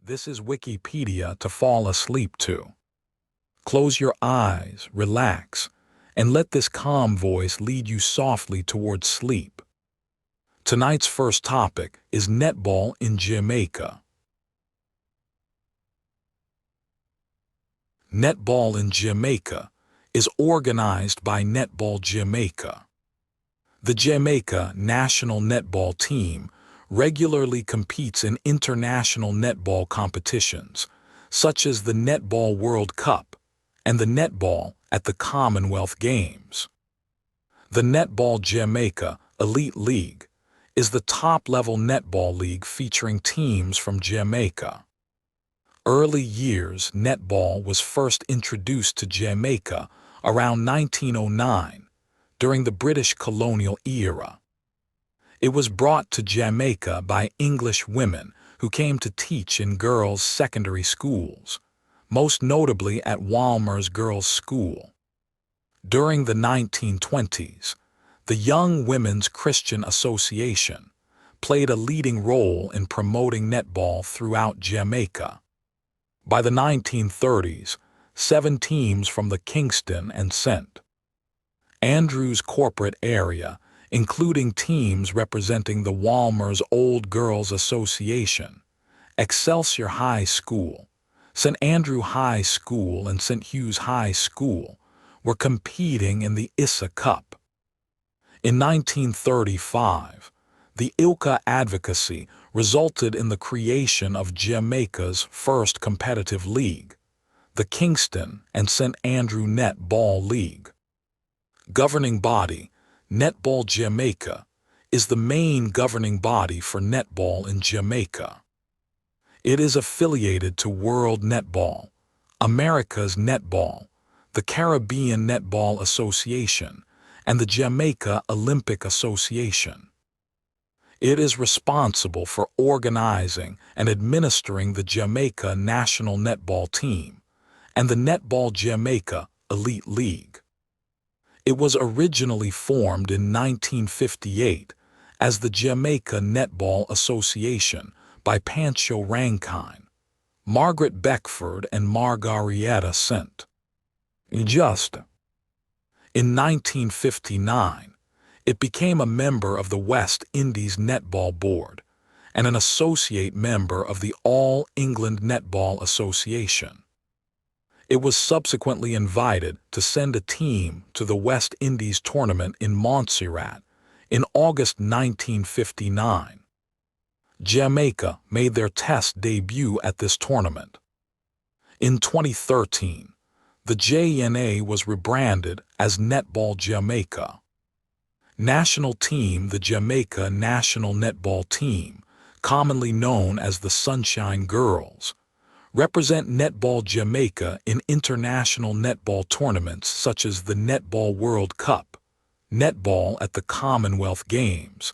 This is Wikipedia to fall asleep to. Close your eyes, relax, and let this calm voice lead you softly towards sleep. Tonight's first topic is netball in Jamaica. Netball in Jamaica is organized by Netball Jamaica. The Jamaica national netball team regularly competes in international netball competitions, such as the Netball World Cup and the netball at the Commonwealth Games. The Netball Jamaica Elite League is the top-level netball league featuring teams from Jamaica. Early years netball was first introduced to Jamaica around 1909 during the British colonial era. It was brought to Jamaica by English women who came to teach in girls' secondary schools, most notably at Walmer's Girls' School. During the 1920s, the Young Women's Christian Association played a leading role in promoting netball throughout Jamaica. By the 1930s, 7 teams from the Kingston and St. Andrews corporate area, including teams representing the Walmer's Old Girls Association, Excelsior High School, St. Andrew High School and St. Hugh's High School, were competing in the Issa Cup. In 1935, the ILCA advocacy resulted in the creation of Jamaica's first competitive league, the Kingston and St. Andrew Netball League. Governing body, Netball Jamaica, is the main governing body for netball in Jamaica. It is affiliated to World Netball, America's Netball, the Caribbean Netball Association, and the Jamaica Olympic Association. It is responsible for organizing and administering the Jamaica national netball team and the Netball Jamaica Elite League. It was originally formed in 1958 as the Jamaica Netball Association by Pancho Rankine, Margaret Beckford and Margarietta St. Just. In 1959, it became a member of the West Indies Netball Board and an associate member of the All England Netball Association. It was subsequently invited to send a team to the West Indies tournament in Montserrat in August 1959. Jamaica made their test debut at this tournament. In 2013, the JNA was rebranded as Netball Jamaica. National team: the Jamaica National Netball Team, commonly known as the Sunshine Girls, represent Netball Jamaica in international netball tournaments such as the Netball World Cup, netball at the Commonwealth Games,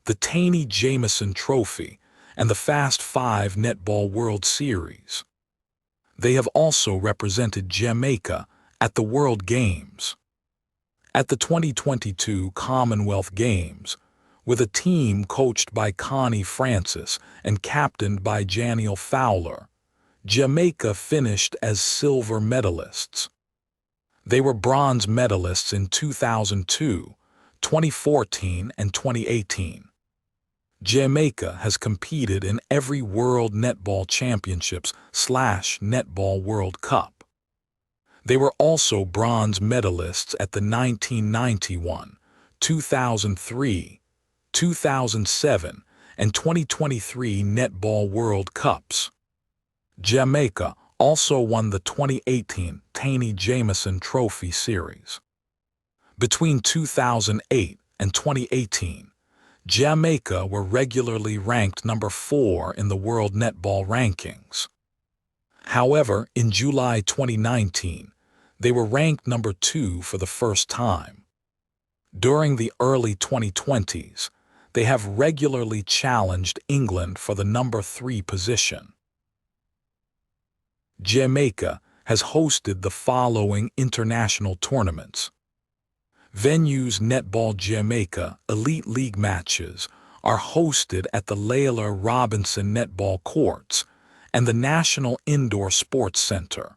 the Taney Jameson Trophy, and the Fast 5 Netball World Series. They have also represented Jamaica at the World Games. At the 2022 Commonwealth Games, with a team coached by Connie Francis and captained by Janiel Fowler, Jamaica finished as silver medalists. They were bronze medalists in 2002, 2014, and 2018. Jamaica has competed in every World Netball Championships / Netball World Cup. They were also bronze medalists at the 1991, 2003, 2007, and 2023 Netball World Cups. Jamaica also won the 2018 Taney Jameson Trophy Series. Between 2008 and 2018, Jamaica were regularly ranked number 4 in the World Netball Rankings. However, in July 2019, they were ranked number 2 for the first time. During the early 2020s, they have regularly challenged England for the number 3 position. Jamaica has hosted the following international tournaments. Venues: Netball Jamaica Elite League matches are hosted at the Layla Robinson Netball Courts and the National Indoor Sports Center,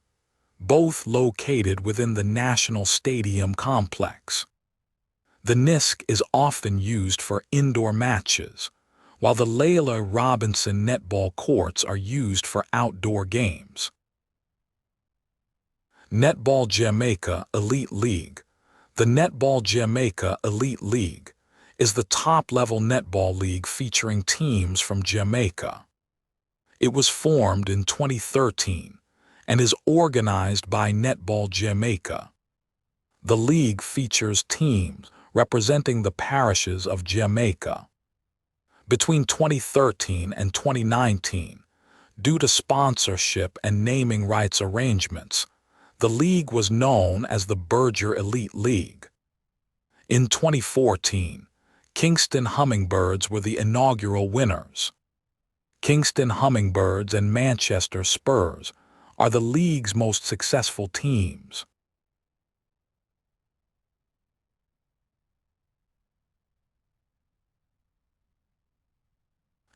both located within the National Stadium complex. The NISC is often used for indoor matches, while the Layla Robinson netball courts are used for outdoor games. Netball Jamaica Elite League. The Netball Jamaica Elite League is the top-level netball league featuring teams from Jamaica. It was formed in 2013 and is organized by Netball Jamaica. The league features teams representing the parishes of Jamaica. Between 2013 and 2019, due to sponsorship and naming rights arrangements, the league was known as the Berger Elite League. In 2014, Kingston Hummingbirds were the inaugural winners. Kingston Hummingbirds and Manchester Spurs are the league's most successful teams.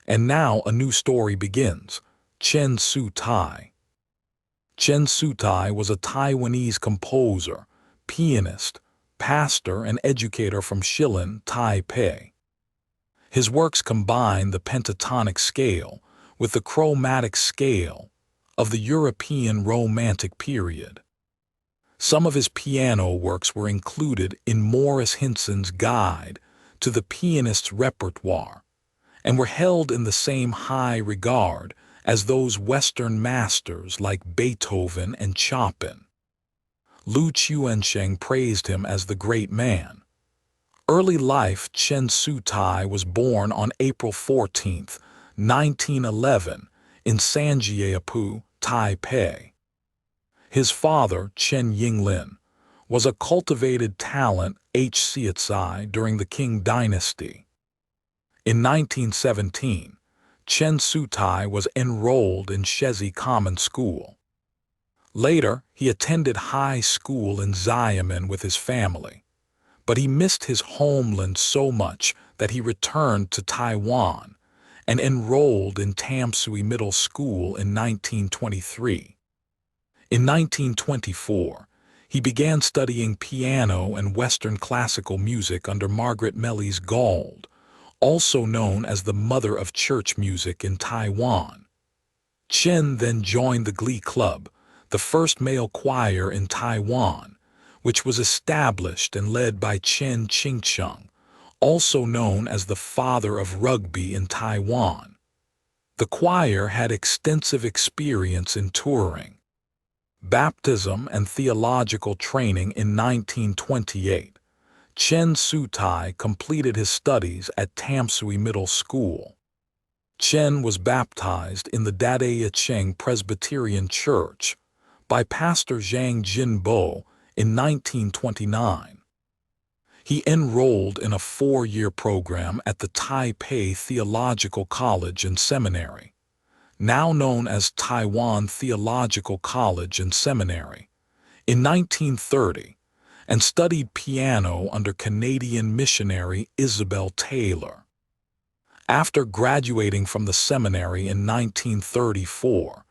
And now a new story begins. Chen Su-Ti. Chen Su-Ti was a Taiwanese composer, pianist, pastor, and educator from Shilin, Taipei. His works combine the pentatonic scale with the chromatic scale of the European Romantic period. Some of his piano works were included in Morris Hinson's Guide to the Pianist's Repertoire and were held in the same high regard as those Western masters like Beethoven and Chopin. Lu Chuansheng praised him as the great man. Early life. Chen Su-Ti was born on April 14, 1911, in Sanjiapu, Taipei. His father, Chen Yinglin, was a cultivated talent HCI during the Qing dynasty. In 1917, Chen Su-Ti was enrolled in Shesi Common School. Later, he attended high school in Xiamen with his family, but he missed his homeland so much that he returned to Taiwan and enrolled in Tamsui Middle School in 1923. In 1924, he began studying piano and Western classical music under Margaret Melis Gauld, also known as the mother of church music in Taiwan. Chen then joined the Glee Club, the first male choir in Taiwan, which was established and led by Chen Qingcheng, also known as the father of rugby in Taiwan. The choir had extensive experience in touring. Baptism and theological training. In 1928, Chen Su-Ti completed his studies at Tamsui Middle School. Chen was baptized in the Dadeyacheng Presbyterian Church by Pastor Zhang Jinbo in 1929. He enrolled in a 4-year program at the Taipei Theological College and Seminary, now known as Taiwan Theological College and Seminary, in 1930, and studied piano under Canadian missionary Isabel Taylor. After graduating from the seminary in 1934,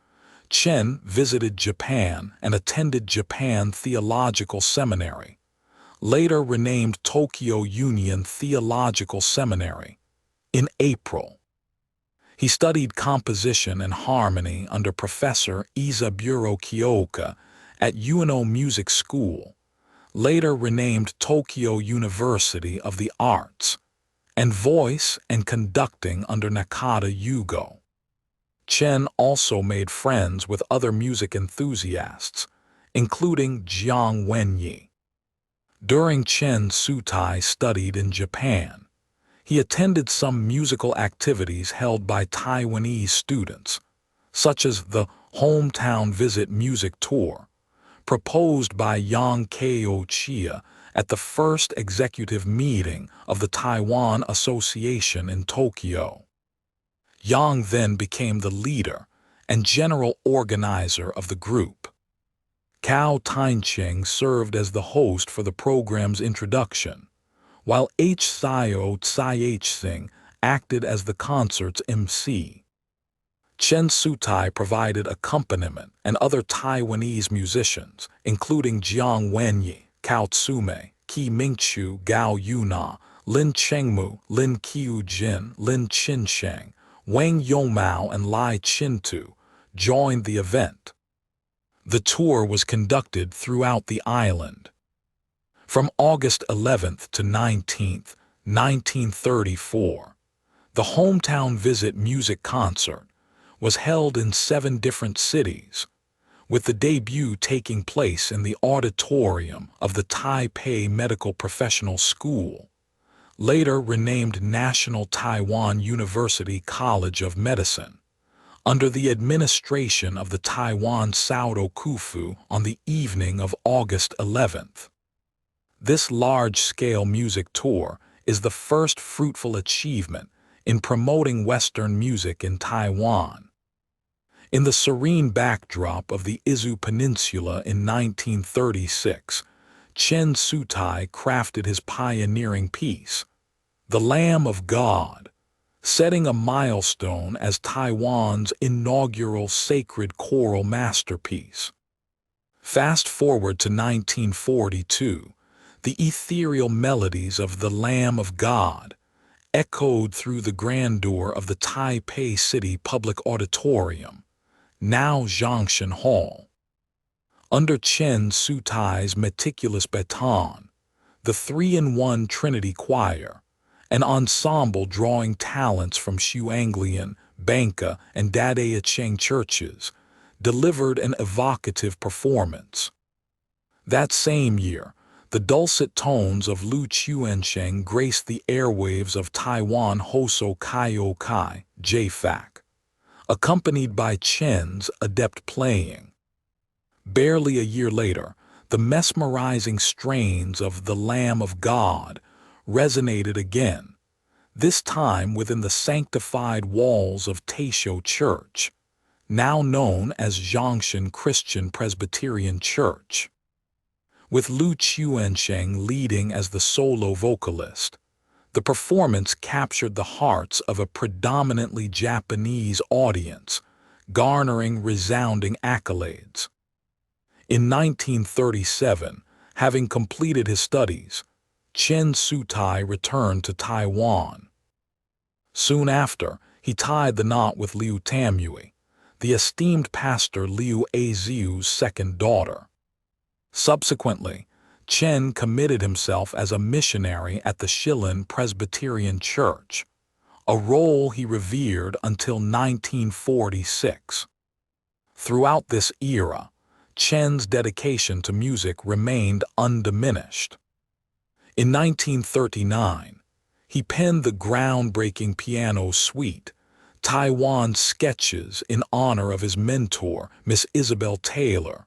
Chen visited Japan and attended Japan Theological Seminary, later renamed Tokyo Union Theological Seminary, in April. He studied composition and harmony under Professor Isaburo Kyoka at Ueno Music School, later renamed Tokyo University of the Arts, and voice and conducting under Nakata Yugo. Chen also made friends with other music enthusiasts, including Jiang Wenyi. During Chen Su-Ti studied in Japan, he attended some musical activities held by Taiwanese students, such as the Hometown Visit Music Tour, proposed by Yang Keo-chia at the first executive meeting of the Taiwan Association in Tokyo. Yang then became the leader and general organizer of the group. Cao Taincheng served as the host for the program's introduction, while Hsio Tsai-Sing acted as the concert's MC. Chen Su-Ti provided accompaniment and other Taiwanese musicians, including Jiang Wenyi, Cao Tsume, Qi Mingchu, Gao Yuna, Lin Chengmu, Lin Qiu-jin, Lin Qinsheng, Wang Yongmao, and Lai Chintu, joined the event. The tour was conducted throughout the island. From August 11th to 19th, 1934, the Hometown Visit music concert was held in 7 different cities, with the debut taking place in the auditorium of the Taipei Medical Professional School, later renamed National Taiwan University College of Medicine, under the administration of the Taiwan Saudo Kufu on the evening of August 11th. This large-scale music tour is the first fruitful achievement in promoting Western music in Taiwan. In the serene backdrop of the Izu Peninsula in 1936, Chen Su-Ti crafted his pioneering piece, The Lamb of God, setting a milestone as Taiwan's inaugural sacred choral masterpiece. Fast forward to 1942, the ethereal melodies of The Lamb of God echoed through the grandeur of the Taipei City Public Auditorium, now Zhongshan Hall. Under Chen Su-Ti's meticulous baton, the 3-in-1 Trinity Choir, an ensemble drawing talents from Shuanglian, Banka, and Dadaecheng churches, delivered an evocative performance. That same year, the dulcet tones of Lu Chuansheng graced the airwaves of Taiwan Hoso Kaio Kai, JFAC, accompanied by Chen's adept playing. Barely a year later, the mesmerizing strains of The Lamb of God resonated again, this time within the sanctified walls of Taisho Church, now known as Zhongshan Christian Presbyterian Church. With Lu Chuansheng leading as the solo vocalist, the performance captured the hearts of a predominantly Japanese audience, garnering resounding accolades. In 1937, having completed his studies, Chen Su-Ti returned to Taiwan. Soon after, he tied the knot with Liu Tamui, the esteemed pastor Liu Aziu's second daughter. Subsequently, Chen committed himself as a missionary at the Shilin Presbyterian Church, a role he revered until 1946. Throughout this era, Chen's dedication to music remained undiminished. In 1939, he penned the groundbreaking piano suite, Taiwan Sketches, in honor of his mentor, Miss Isabel Taylor,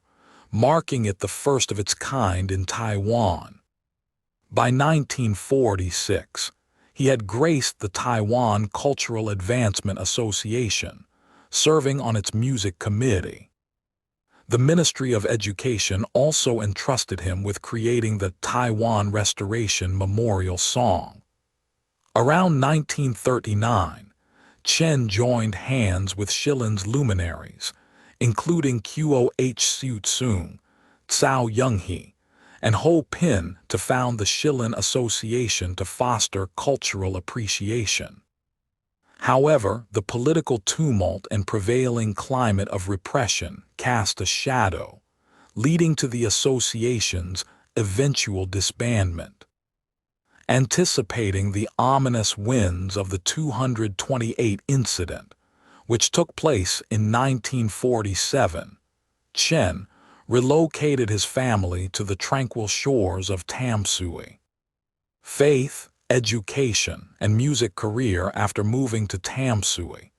marking it the first of its kind in Taiwan. By 1946, he had graced the Taiwan Cultural Advancement Association, serving on its music committee. The Ministry of Education also entrusted him with creating the Taiwan Restoration Memorial Song. Around 1939, Chen joined hands with Shilin's luminaries, including Qo H. Siu Tsung, Cao Younghe, and Ho Pin, to found the Shilin Association to foster cultural appreciation. However, the political tumult and prevailing climate of repression cast a shadow, leading to the association's eventual disbandment. Anticipating the ominous winds of the 228 incident, which took place in 1947, Chen relocated his family to the tranquil shores of Tamsui. Faith, education, and music career. After moving to Tamsui,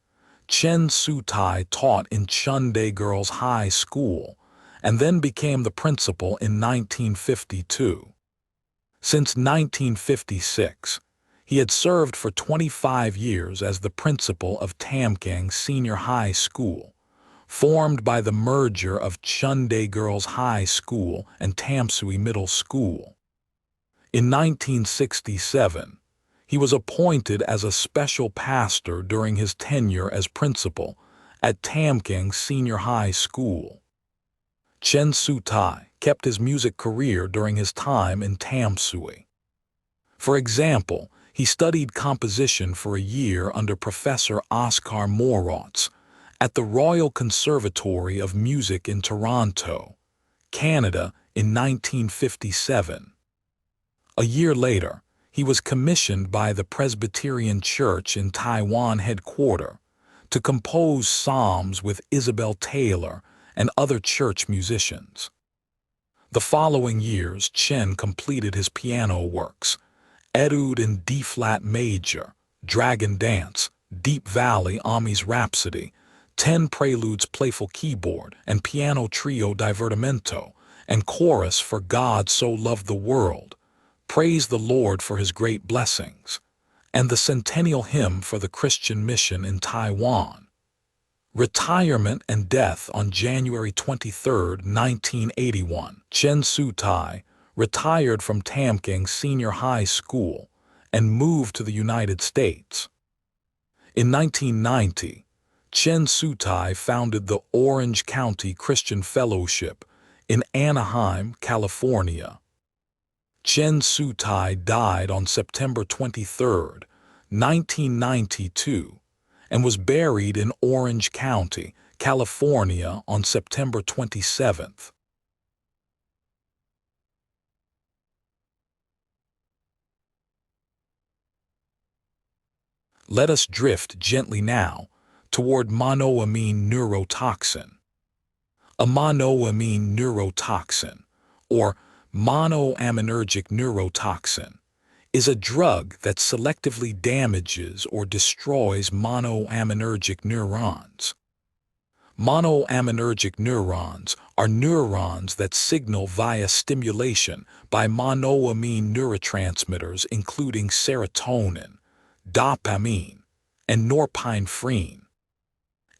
Chen Su-Ti taught in Chunde Girls High School and then became the principal in 1952. Since 1956, he had served for 25 years as the principal of Tamkang Senior High School, formed by the merger of Chunde Girls High School and Tamsui Middle School. In 1967, he was appointed as a special pastor during his tenure as principal at Tamkang Senior High School. Chen Su-Ti kept his music career during his time in Tamsui. For example, he studied composition for a year under Professor Oscar Moratz at the Royal Conservatory of Music in Toronto, Canada in 1957. A year later, he was commissioned by the Presbyterian Church in Taiwan headquarters to compose psalms with Isabel Taylor and other church musicians. The following years, Chen completed his piano works, Etude in D-flat major, Dragon Dance, Deep Valley Ami's Rhapsody, 10 Preludes Playful Keyboard and Piano Trio Divertimento, and Chorus for God So Loved the World, Praise the Lord for His Great Blessings, and the Centennial Hymn for the Christian Mission in Taiwan. Retirement and death on January 23, 1981. Chen Su-Ti retired from Tamkang Senior High School and moved to the United States. In 1990, Chen Su-Ti founded the Orange County Christian Fellowship in Anaheim, California. Chen Su-Ti died on September 23, 1992, and was buried in Orange County, California on September 27th. Let us drift gently now toward monoamine neurotoxin. A monoamine neurotoxin, or monoaminergic neurotoxin, is a drug that selectively damages or destroys monoaminergic neurons. Monoaminergic neurons are neurons that signal via stimulation by monoamine neurotransmitters including serotonin, dopamine, and norepinephrine.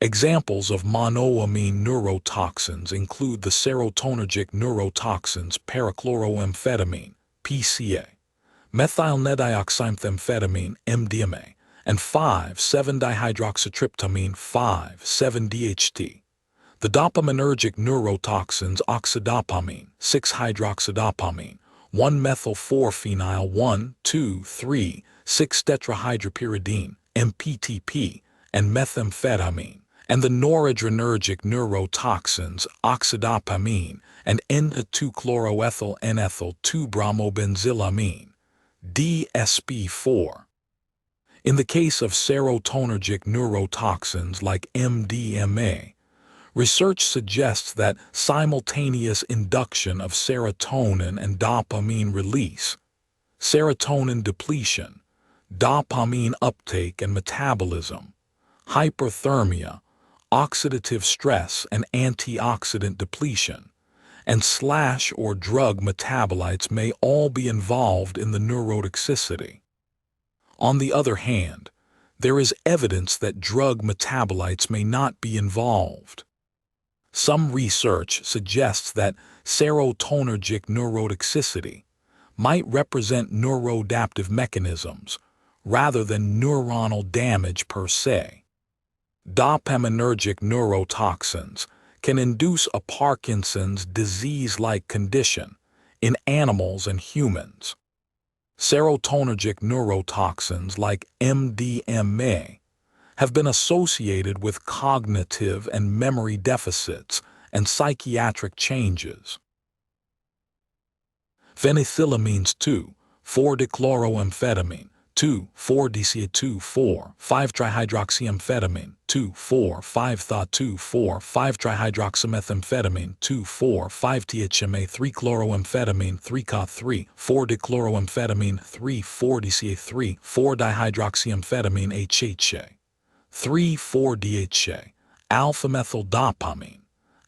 Examples of monoamine neurotoxins include the serotonergic neurotoxins perachloroamphetamine, PCA, methylnedioxymethamphetamine, MDMA, and 5,7-dihydroxytryptamine, 5,7-DHT. The dopaminergic neurotoxins oxidopamine, 6-hydroxydopamine, 1-methyl-4-phenyl, 1,2,3, 6-tetrahydropyridine, MPTP, and methamphetamine, and the noradrenergic neurotoxins oxidopamine and N2-chloroethyl N-ethyl 2-bromobenzylamine, DSP-4. In the case of serotonergic neurotoxins like MDMA, research suggests that simultaneous induction of serotonin and dopamine release, serotonin depletion, dopamine uptake and metabolism, hyperthermia, oxidative stress and antioxidant depletion, and slash or drug metabolites may all be involved in the neurotoxicity. On the other hand, there is evidence that drug metabolites may not be involved. Some research suggests that serotonergic neurotoxicity might represent neuroadaptive mechanisms rather than neuronal damage per se. Dopaminergic neurotoxins can induce a Parkinson's disease-like condition in animals and humans. Serotonergic neurotoxins like MDMA have been associated with cognitive and memory deficits and psychiatric changes. Phenethylamines 2,4-dichloroamphetamine, 2,4-DCA2,4, 5-trihydroxyamphetamine, 2,4,5-tha-2,4, 5-trihydroxymethamphetamine, 2,4,5-THMA, 3-chloroamphetamine, 3-Ca3, 4-dichloroamphetamine, 3,4-DCA3, 4-dihydroxyamphetamine, HHA, 3,4-DHA, alpha-methyldopamine,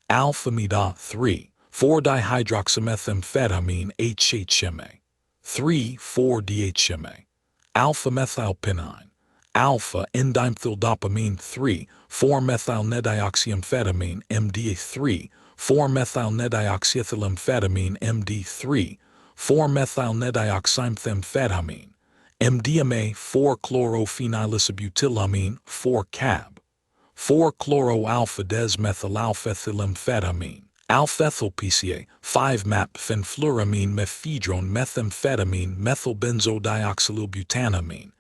alpha-MDA3, 4-dihydroxymethamphetamine, HHMA, 3,4-DHMA, alpha-methylphenine, alpha-endimethyltryptamine 3, 4-methylnedioxyamphetamine, MDA3, 4-methylnedioxyethylamphetamine, MD3, 4-methylnedioxymethamphetamine, MDMA, 4-chlorophenylisabutylamine, 4-CAB, 4-chloro-alpha-desmethylalpha-ethylamphetamine, alpha-ethylpca, 5-map-phenfluramine, mephedrone, methamphetamine, methylbenzodioxylbutanamine,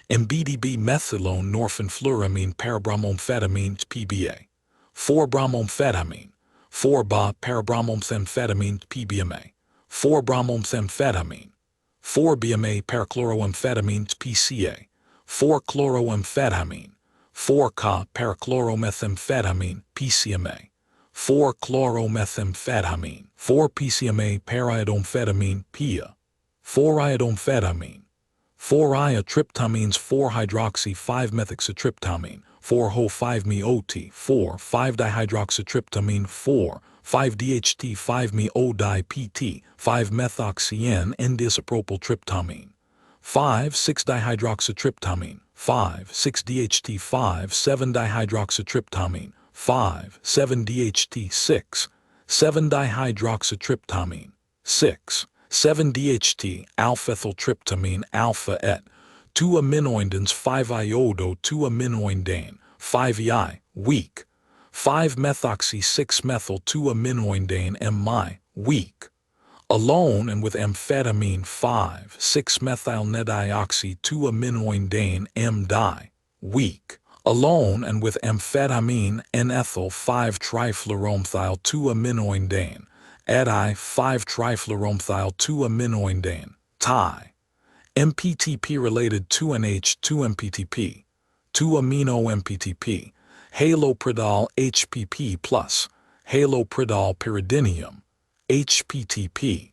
MBDB-methylone, norphenfluramine, parabromophentamine, PBA, 4-bromoamphetamine, 4-ba-parabromophentamine, PBMA, 4-bromoamphetamine, 4-BMA, parachloroamphetamine, PCA, 4-chloroamphetamine, 4-ca-parachloromethamphetamine, PCMA, 4-chloromethamphetamine, 4-PCMA, paridomphetamine, PIA, 4-iodomphetamine, 4-iotryptamines, 4-hydroxy-5-methoxytryptamine, 4-ho-5-MeO-T, 4-5-dihydroxytryptamine, 4-5-DHT, 5-MeO-di-PT, 5-methoxy-N-N-disopropyltryptamine, 5-6-dihydroxytryptamine, 5-6-DHT, 5-7-dihydroxytryptamine, 5-7-DHT, 6-7-dihydroxytryptamine, 6-7-DHT, alpha-ethyltryptamine, alpha-et, 2-aminoindins, 5-iodo, 2-aminoindane, 5-ei, weak, 5-methoxy, 6-methyl, 2-aminoindane, mi, weak, alone and with amphetamine, 5-6-methylnedioxy, 2-aminoindane, m-di, weak, alone and with amphetamine, N-ethyl, 5-trifluoromthyl, 2-aminoindane, edi, 5-trifluoromthyl, 2-aminoindane, ti, MPTP-related 2NH, 2-MPTP, 2-amino-MPTP, halopridol HPP+, halopridol pyridinium, HPTP.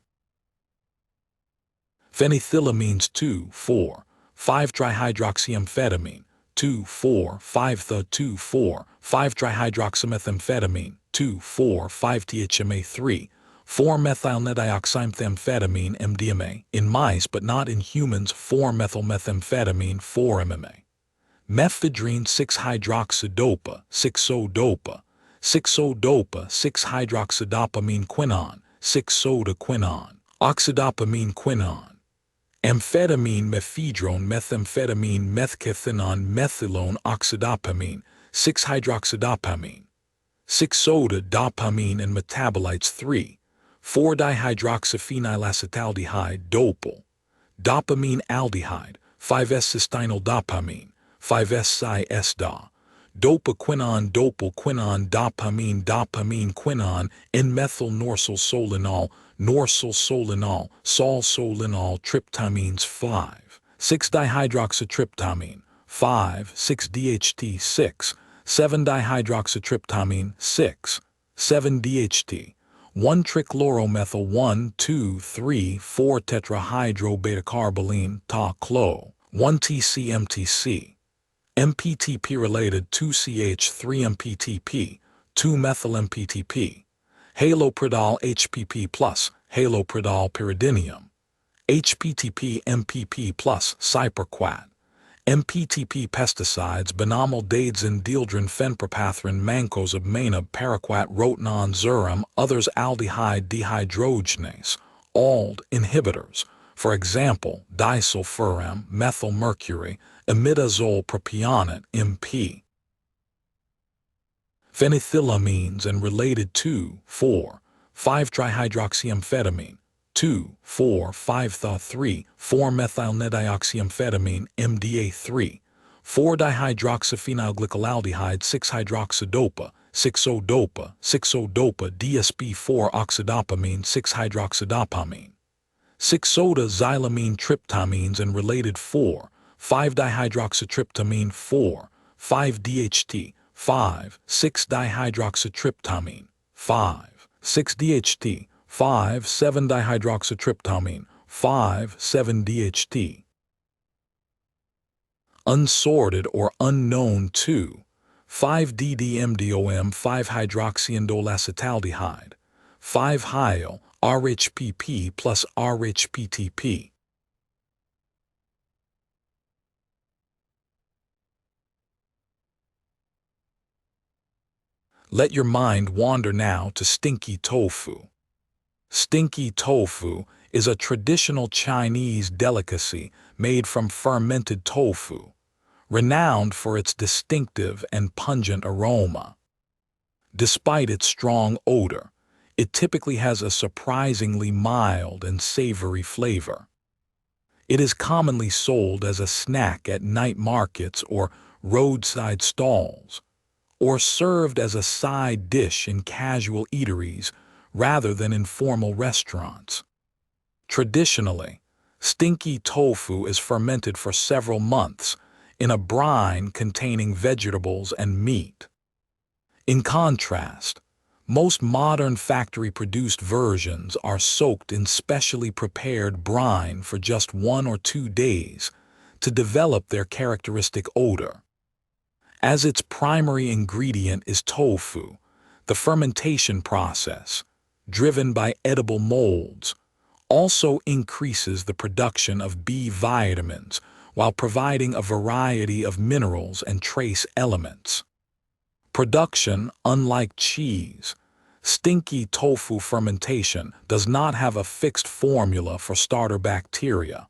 Phenethylamines 2,4, 5-trihydroxyamphetamine, 2,4, 5-the-2,4, 5-trihydroxymethamphetamine, 2,4, 5-THMA3, 4-methylnedioxyamphetamine, MDMA, in mice but not in humans, 4-methylmethamphetamine, 4-MMA. Mephedrine 6-hydroxydopa, 6-sodopa, 6-sodopa, 6-hydroxydopamine quinone, 6-soda-quinone, oxydopamine quinone. Amphetamine, mephedrone, methamphetamine, methcathinone, methylone, oxydopamine, 6-hydroxydopamine, 6-soda-dopamine and metabolites 3, 4-dihydroxyphenylacetaldehyde, dopal, dopamine aldehyde, 5-S-cystenyldopamine, 5-S-cis-da, dopaquinone, dopalquinone, dopamine, dopamine quinone, N-methylnorsalsolinol, norsalsolinol, salsolinol, tryptamines 5, 6-dihydroxytryptamine, 5, 6-DHT, 6, 7-dihydroxytryptamine, 6, 7-DHT, 1-trichloromethyl, 1,2,3,4-tetrahydrobetacarboline, ta-clo, 1-TCMTC, MPTP-related 2CH3-MPTP, 2-methyl-MPTP, halopridol HPP+, halopridol pyridinium, HPTP MPP+, cyperquat, MPTP pesticides, banamaldadzin, dieldrin, fenpropathrin, mancozeb, paraquat, rotenone, zuram, others aldehyde dehydrogenase, ALD inhibitors, for example, disulfiram, methylmercury, imidazole propionate, MP. Phenethylamines and related 2,4, 5-trihydroxyamphetamine, 2,4, 5-tha-3, 4-methylnedioxyamphetamine, MDA3, 4-dihydroxyphenylglycolaldehyde, 6-hydroxydopa, 6-sodopa, 6-sodopa, DSP4 oxydopamine, 6-hydroxydopamine, 6-soda-xylamine tryptamines and related 4, 5-dihydroxytryptamine, 4, 5-DHT, 5, 6-dihydroxytryptamine, 5, 6-DHT, 5, 7-dihydroxytryptamine, 5, 7-DHT. Unsorted or unknown 2, 5-DDMDOM, 5-hydroxyindolacetaldehyde, 5-hyal, RHPP plus RHPTP. Let your mind wander now to stinky tofu. Stinky tofu is a traditional Chinese delicacy made from fermented tofu, renowned for its distinctive and pungent aroma. Despite its strong odor, it typically has a surprisingly mild and savory flavor. It is commonly sold as a snack at night markets or roadside stalls, or served as a side dish in casual eateries rather than in formal restaurants. Traditionally, stinky tofu is fermented for several months in a brine containing vegetables and meat. In contrast, most modern factory-produced versions are soaked in specially prepared brine for just 1 or 2 days to develop their characteristic odor. As its primary ingredient is tofu, the fermentation process, driven by edible molds, also increases the production of B vitamins while providing a variety of minerals and trace elements. Production, unlike cheese, stinky tofu fermentation does not have a fixed formula for starter bacteria.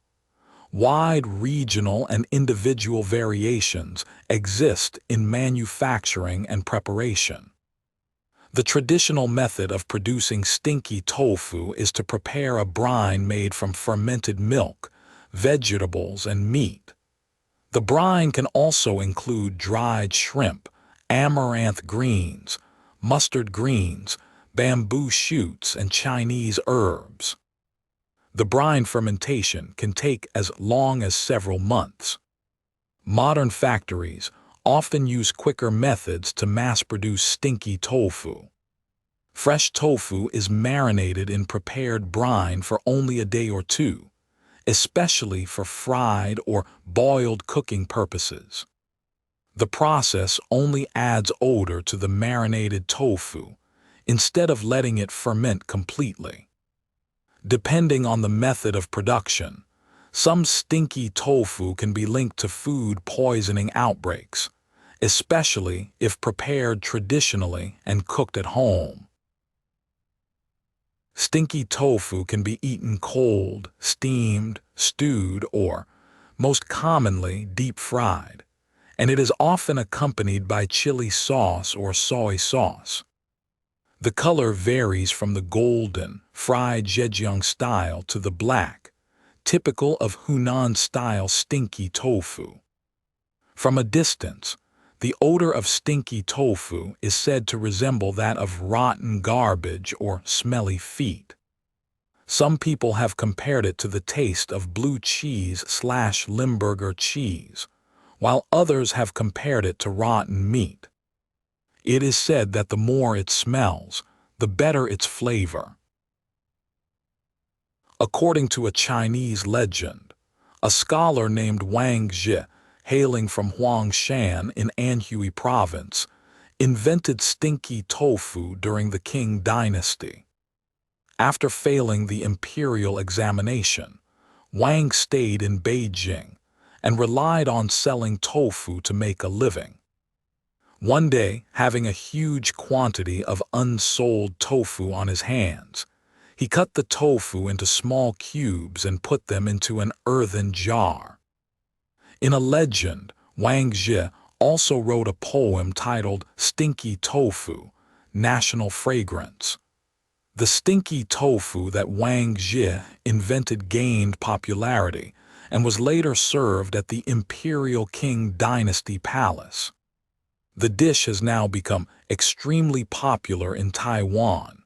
Wide regional and individual variations exist in manufacturing and preparation. The traditional method of producing stinky tofu is to prepare a brine made from fermented milk, vegetables, and meat. The brine can also include dried shrimp, amaranth greens, mustard greens, bamboo shoots, and Chinese herbs. The brine fermentation can take as long as several months. Modern factories often use quicker methods to mass-produce stinky tofu. Fresh tofu is marinated in prepared brine for only a day or two, especially for fried or boiled cooking purposes. The process only adds odor to the marinated tofu, instead of letting it ferment completely. Depending on the method of production, some stinky tofu can be linked to food poisoning outbreaks, especially if prepared traditionally and cooked at home. Stinky tofu can be eaten cold, steamed, stewed, or, most commonly, deep-fried, and it is often accompanied by chili sauce or soy sauce. The color varies from the golden, fried Zhejiang style to the black, typical of Hunan-style stinky tofu. From a distance, the odor of stinky tofu is said to resemble that of rotten garbage or smelly feet. Some people have compared it to the taste of blue cheese/Limburger cheese, while others have compared it to rotten meat. It is said that the more it smells, the better its flavor. According to a Chinese legend, a scholar named Wang Zhi, hailing from Huangshan in Anhui province, invented stinky tofu during the Qing dynasty. After failing the imperial examination, Wang stayed in Beijing and relied on selling tofu to make a living. One day, having a huge quantity of unsold tofu on his hands, he cut the tofu into small cubes and put them into an earthen jar. In a legend, Wang Zhi also wrote a poem titled Stinky Tofu, National Fragrance. The stinky tofu that Wang Zhi invented gained popularity and was later served at the Imperial Qing Dynasty Palace. The dish has now become extremely popular in Taiwan.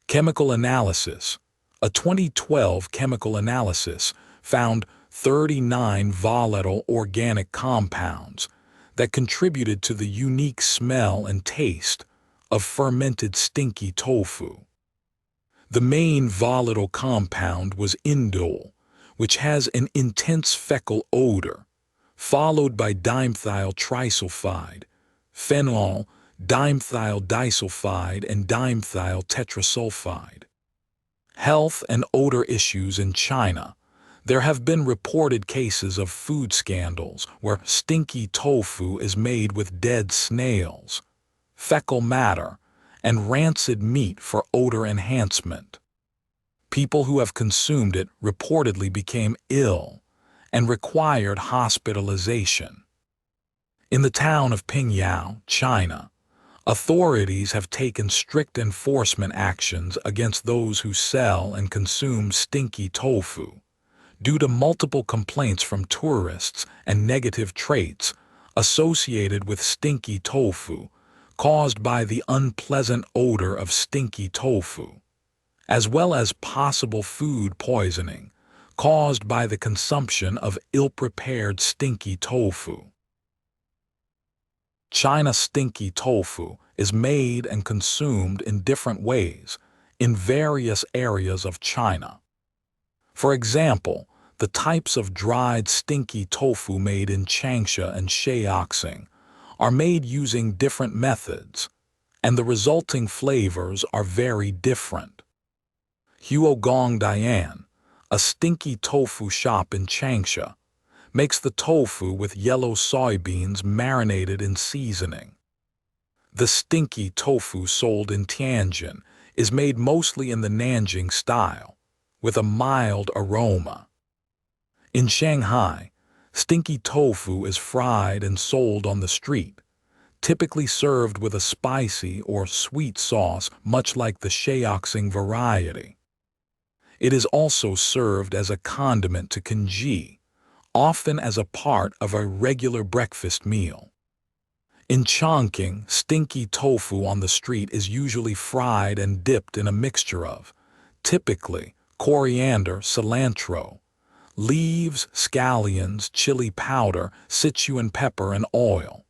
Chemical analysis. A 2012 chemical analysis found 39 volatile organic compounds that contributed to the unique smell and taste of fermented stinky tofu. The main volatile compound was indole, which has an intense fecal odor, followed by dimethyl trisulfide, phenol, dimethyl disulfide, and dimethyl tetrasulfide. Health and odor issues in China. There have been reported cases of food scandals where stinky tofu is made with dead snails, fecal matter, and rancid meat for odor enhancement. People who have consumed it reportedly became ill and required hospitalization. In the town of Pingyao, China, authorities have taken strict enforcement actions against those who sell and consume stinky tofu, due to multiple complaints from tourists and negative traits associated with stinky tofu caused by the unpleasant odor of stinky tofu, as well as possible food poisoning caused by the consumption of ill-prepared stinky tofu. China stinky tofu is made and consumed in different ways in various areas of China. For example, the types of dried stinky tofu made in Changsha and Shaoxing are made using different methods, and the resulting flavors are very different. Huogong Dian, a stinky tofu shop in Changsha, makes the tofu with yellow soybeans marinated in seasoning. The stinky tofu sold in Tianjin is made mostly in the Nanjing style, with a mild aroma. In Shanghai, stinky tofu is fried and sold on the street, typically served with a spicy or sweet sauce much like the Shaoxing variety. It is also served as a condiment to congee, often as a part of a regular breakfast meal. In Chongqing, stinky tofu on the street is usually fried and dipped in a mixture of, typically, coriander, cilantro, leaves, scallions, chili powder, Sichuan pepper, and oil.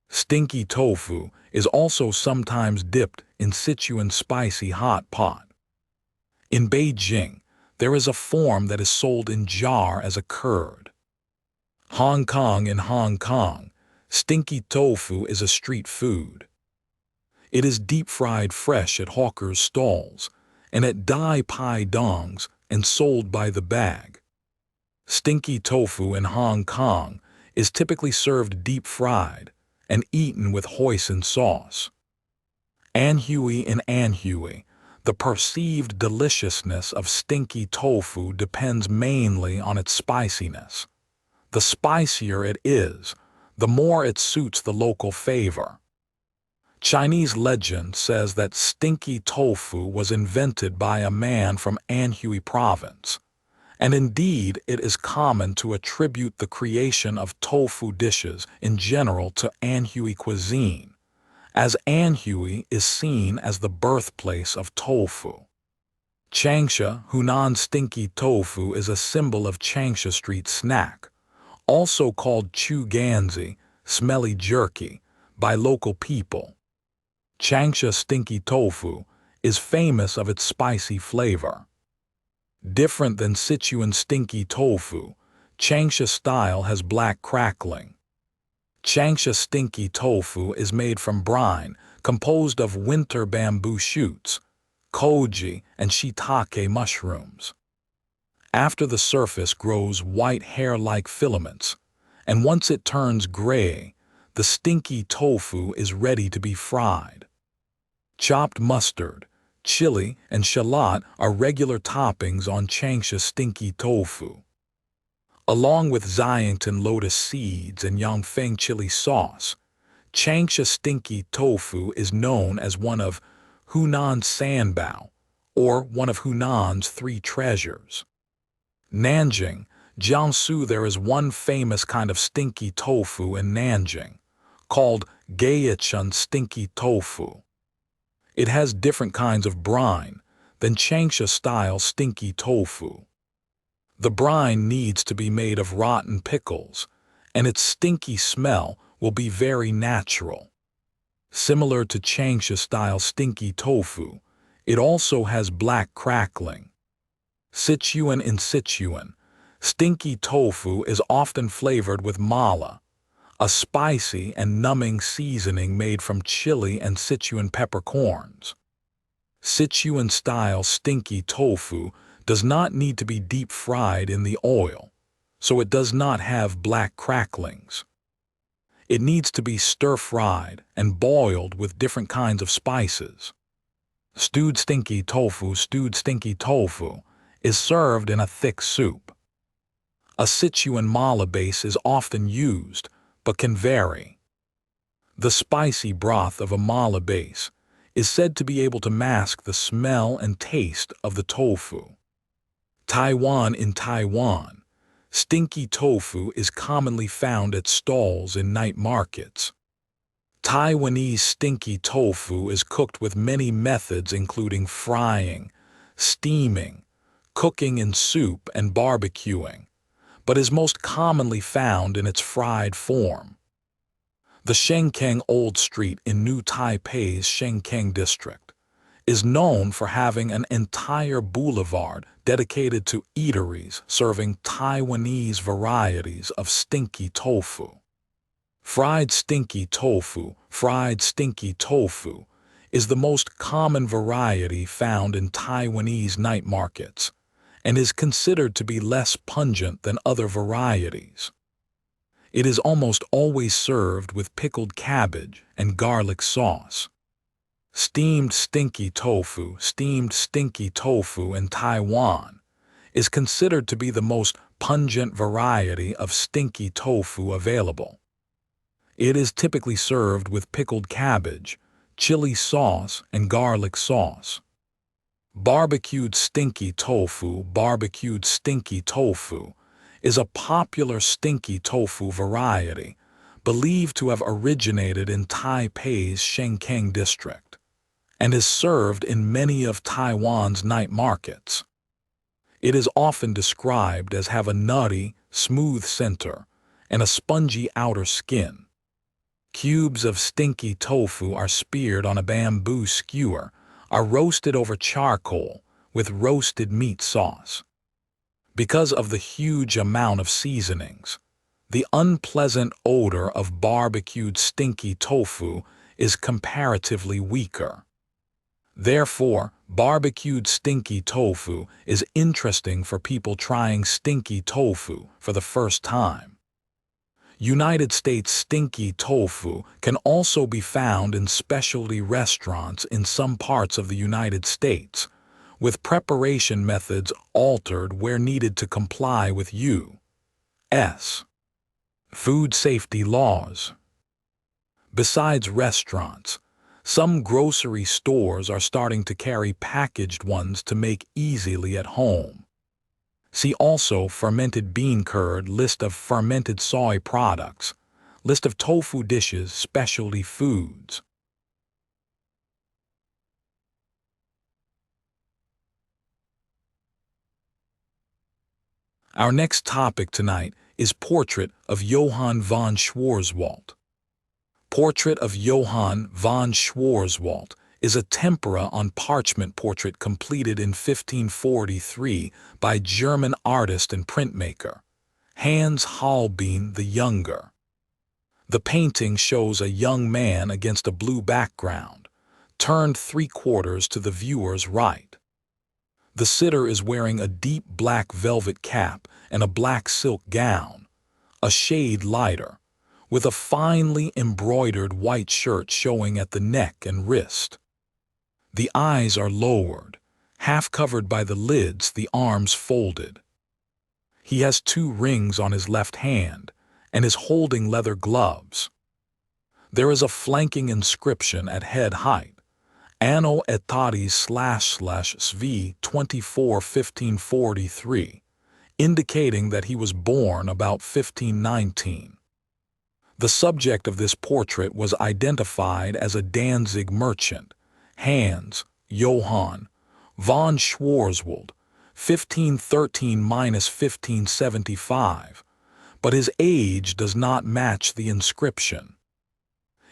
Stinky tofu is also sometimes dipped in Sichuan spicy hot pot. In Beijing, there is a form that is sold in jar as a curd. Hong Kong. In Hong Kong, stinky tofu is a street food. It is deep-fried fresh at hawkers' stalls and at Dai Pai Dongs and sold by the bag. Stinky tofu in Hong Kong is typically served deep-fried and eaten with hoisin sauce. Anhui. In Anhui, the perceived deliciousness of stinky tofu depends mainly on its spiciness. The spicier it is, the more it suits the local favor. Chinese legend says that stinky tofu was invented by a man from Anhui province, and indeed it is common to attribute the creation of tofu dishes in general to Anhui cuisine, as Anhui is seen as the birthplace of tofu. Changsha, Hunan stinky tofu is a symbol of Changsha street snack, also called chu ganzi, smelly jerky, by local people. Changsha stinky tofu is famous of its spicy flavor. Different than Sichuan stinky tofu, Changsha style has black crackling. Changsha stinky tofu is made from brine composed of winter bamboo shoots, koji, and shiitake mushrooms. After the surface grows white hair-like filaments, and once it turns gray, the stinky tofu is ready to be fried. Chopped mustard, chili, and shallot are regular toppings on Changsha stinky tofu. Along with Xiangtan lotus seeds and Yongfeng chili sauce, Changsha stinky tofu is known as one of Hunan's Sanbao, or one of Hunan's three treasures. Nanjing, Jiangsu. There is one famous kind of stinky tofu in Nanjing, called Gaichun stinky tofu. It has different kinds of brine than Changsha-style stinky tofu. The brine needs to be made of rotten pickles, and its stinky smell will be very natural. Similar to Changsha-style stinky tofu, it also has black crackling. Sichuan. In Sichuan, stinky tofu is often flavored with mala, a spicy and numbing seasoning made from chili and Sichuan peppercorns. Sichuan-style stinky tofu does not need to be deep-fried in the oil, so it does not have black cracklings. It needs to be stir-fried and boiled with different kinds of spices. Stewed stinky tofu. Stewed stinky tofu is served in a thick soup. A Sichuan mala base is often used, but can vary. The spicy broth of amala base is said to be able to mask the smell and taste of the tofu. Taiwan. In Taiwan, stinky tofu is commonly found at stalls in night markets. Taiwanese stinky tofu is cooked with many methods including frying, steaming, cooking in soup, and barbecuing, but is most commonly found in its fried form. The Shenkeng Old Street in New Taipei's Shenkeng district is known for having an entire boulevard dedicated to eateries serving Taiwanese varieties of stinky tofu. Fried stinky tofu is the most common variety found in Taiwanese night markets and is considered to be less pungent than other varieties. It is almost always served with pickled cabbage and garlic sauce. Steamed stinky tofu in Taiwan is considered to be the most pungent variety of stinky tofu available. It is typically served with pickled cabbage, chili sauce, and garlic sauce. Barbecued stinky tofu is a popular stinky tofu variety believed to have originated in Taipei's Shenkeng district and is served in many of Taiwan's night markets. It is often described as have a nutty, smooth center and a spongy outer skin. Cubes of stinky tofu are speared on a bamboo skewer, are roasted over charcoal with roasted meat sauce. Because of the huge amount of seasonings, the unpleasant odor of barbecued stinky tofu is comparatively weaker. Therefore, barbecued stinky tofu is interesting for people trying stinky tofu for the first time. United States stinky tofu can also be found in specialty restaurants in some parts of the United States, with preparation methods altered where needed to comply with U.S. food safety laws. Besides restaurants, some grocery stores are starting to carry packaged ones to make easily at home. See also fermented bean curd, list of fermented soy products, list of tofu dishes, specialty foods. Our next topic tonight is Portrait of Johann von Schwarzwaldt. Portrait of Johann von Schwarzwaldt is a tempera on parchment portrait completed in 1543 by German artist and printmaker Hans Holbein the Younger. The painting shows a young man against a blue background, turned 3/4 to the viewer's right. The sitter is wearing a deep black velvet cap and a black silk gown, a shade lighter, with a finely embroidered white shirt showing at the neck and wrist. The eyes are lowered, half covered by the lids, the arms folded. He has 2 rings on his left hand and is holding leather gloves. There is a flanking inscription at head height, Anno Etatis //Sv 24 1543, indicating that he was born about 1519. The subject of this portrait was identified as a Danzig merchant, Hans Johann von Schwarzwaldt, 1513–1575, but his age does not match the inscription.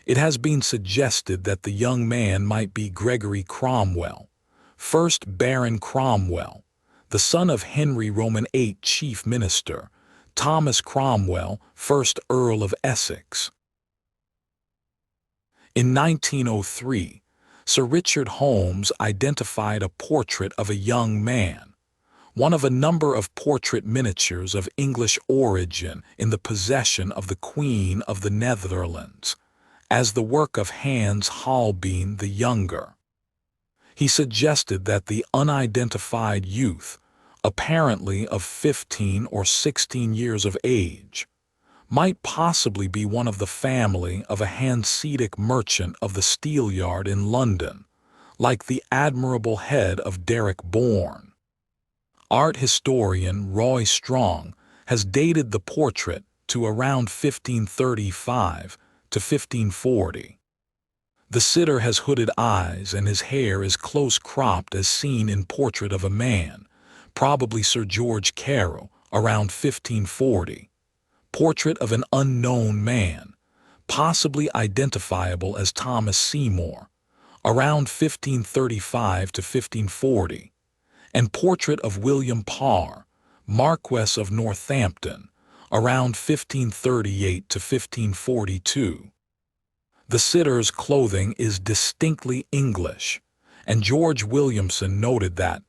It has been suggested that the young man might be Gregory Cromwell, 1st Baron Cromwell, the son of Henry Roman VIII Chief Minister, Thomas Cromwell, 1st Earl of Essex. In 1903, Sir Richard Holmes identified a portrait of a young man, one of a number of portrait miniatures of English origin in the possession of the Queen of the Netherlands, as the work of Hans Holbein the Younger. He suggested that the unidentified youth, apparently of 15 or 16 years of age, might possibly be one of the family of a Hanseatic merchant of the Steelyard in London, like the admirable head of Derek Bourne. Art historian Roy Strong has dated the portrait to around 1535 to 1540. The sitter has hooded eyes and his hair is close-cropped as seen in Portrait of a Man, probably Sir George Carew, around 1540. Portrait of an Unknown Man, possibly identifiable as Thomas Seymour, around 1535 to 1540, and Portrait of William Parr, Marquess of Northampton, around 1538 to 1542. The sitter's clothing is distinctly English, and George Williamson noted that,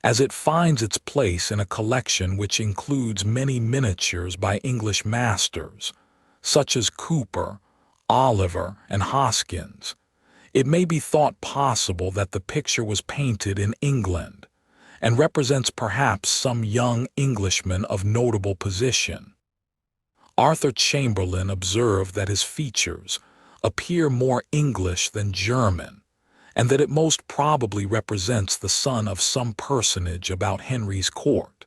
as it finds its place in a collection which includes many miniatures by English masters, such as Cooper, Oliver, and Hoskins, it may be thought possible that the picture was painted in England and represents perhaps some young Englishman of notable position. Arthur Chamberlain observed that his features appear more English than German, and that it most probably represents the son of some personage about Henry's court.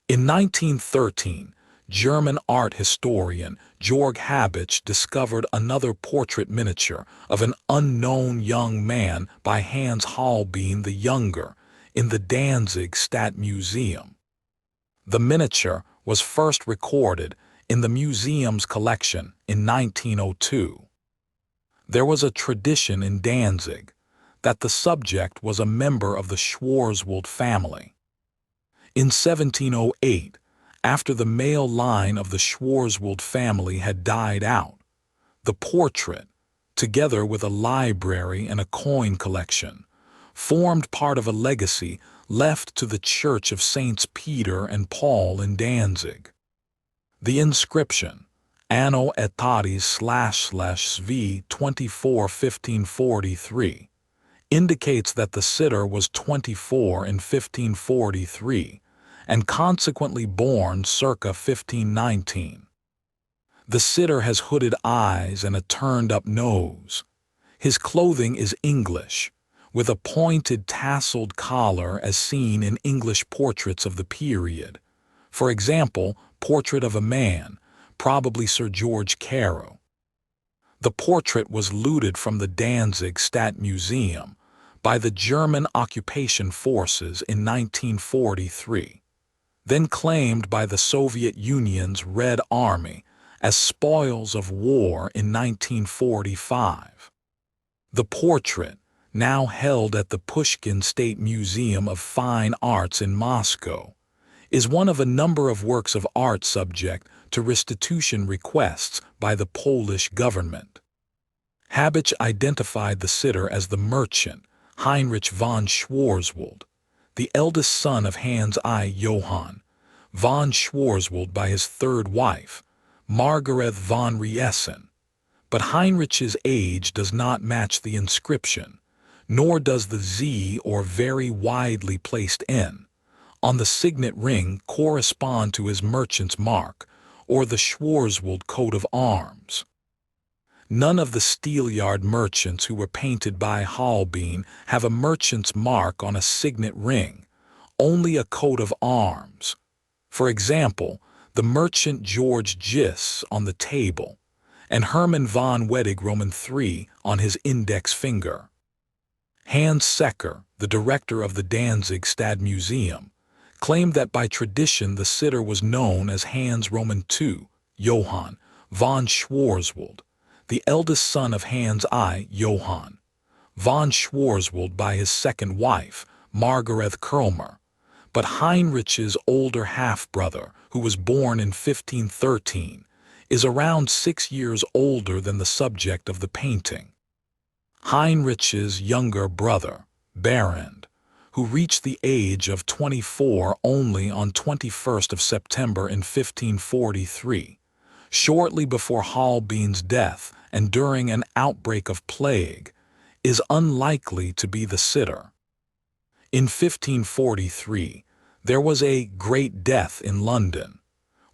In 1913, German art historian Georg Habich discovered another portrait miniature of an unknown young man by Hans Holbein the Younger in the Danzig Stadtmuseum. The miniature was first recorded in the museum's collection in 1902. There was a tradition in Danzig that the subject was a member of the Schwarzwaldt family. In 1708, after the male line of the Schwarzwaldt family had died out, the portrait, together with a library and a coin collection, formed part of a legacy left to the Church of Saints Peter and Paul in Danzig. The inscription, Anno Aetatis //Sv 24 1543, indicates that the sitter was 24 in 1543 and consequently born circa 1519. The sitter has hooded eyes and a turned-up nose. His clothing is English, with a pointed tasseled collar as seen in English portraits of the period. For example, Portrait of a Man, probably Sir George Carew. The portrait was looted from the Danzig Stadtmuseum by the German occupation forces in 1943, then claimed by the Soviet Union's Red Army as spoils of war in 1945. The portrait, now held at the Pushkin State Museum of Fine Arts in Moscow, is one of a number of works of art subject to restitution requests by the Polish government. Habich identified the sitter as the merchant Heinrich von Schwarzwaldt, the eldest son of Hans I. Johann von Schwarzwaldt by his third wife, Margaret von Riesen, but Heinrich's age does not match the inscription, nor does the Z or very widely placed N on the signet ring correspond to his merchant's mark or the Schwarzwaldt coat of arms. None of the Steelyard merchants who were painted by Holbein have a merchant's mark on a signet ring, only a coat of arms. For example, the merchant George Gys on the table, and Hermann von Weddigroman III on his index finger. Hans Secker, the director of the Danzig Stadtmuseum, claimed that by tradition the sitter was known as Hans Roman II, Johann von Schwarzwaldt, the eldest son of Hans I. Johann von Schwarzwaldt by his second wife, Margaret Kurlmer, but Heinrich's older half-brother, who was born in 1513, is around 6 years older than the subject of the painting. Heinrich's younger brother, Berend, who reached the age of 24 only on 21st of September in 1543, shortly before Holbein's death and during an outbreak of plague, is unlikely to be the sitter. In 1543, there was a Great Death in London,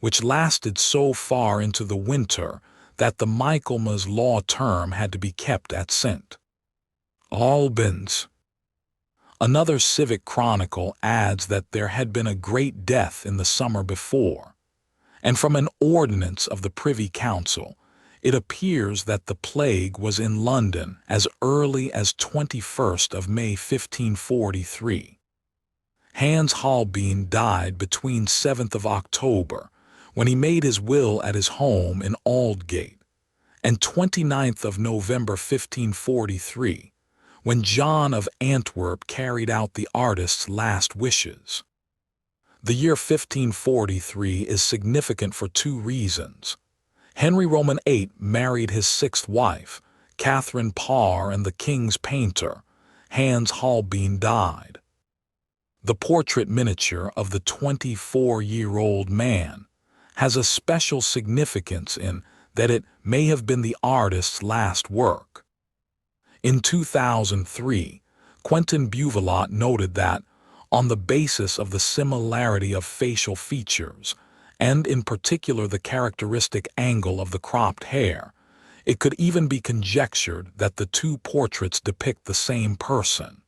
which lasted so far into the winter that the Michaelmas law term had to be kept at St. Albans. Another civic chronicle adds that there had been a great death in the summer before, and from an ordinance of the Privy Council, it appears that the plague was in London as early as 21st of May 1543. Hans Holbein died between 7th of October, when he made his will at his home in Aldgate, and 29th of November 1543, when John of Antwerp carried out the artist's last wishes. The year 1543 is significant for two reasons. Henry Roman VIII married his sixth wife, Catherine Parr, and the king's painter, Hans Holbein, died. The portrait miniature of the 24-year-old man has a special significance in that it may have been the artist's last work. In 2003, Quentin Buvelot noted that, on the basis of the similarity of facial features, and in particular the characteristic angle of the cropped hair, it could even be conjectured that the two portraits depict the same person.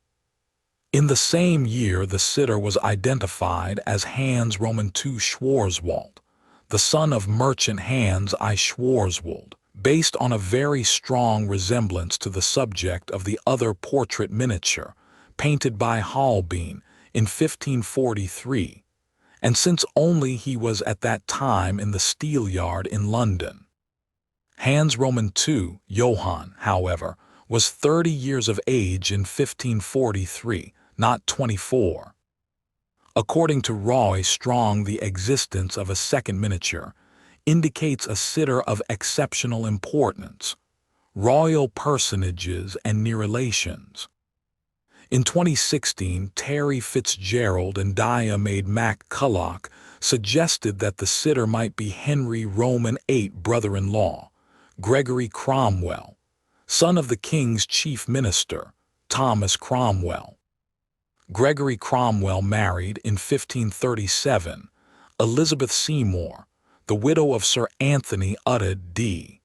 In the same year, the sitter was identified as Hans Roman II Schwarzwaldt, the son of merchant Hans I Schwarzwaldt, based on a very strong resemblance to the subject of the other portrait miniature, painted by Holbein in 1543, and since only he was at that time in the Steelyard in London. Hans Roman II, Johann, however, was 30 years of age in 1543, not 24. According to Roy Strong, the existence of a second miniature indicates a sitter of exceptional importance, royal personages and near relations. In 2016, Terry Fitzgerald and Dia-Maid MacCulloch suggested that the sitter might be Henry Roman VIII brother-in-law, Gregory Cromwell, son of the king's chief minister, Thomas Cromwell. Gregory Cromwell married, in 1537, Elizabeth Seymour, the widow of Sir Anthony Uttad d.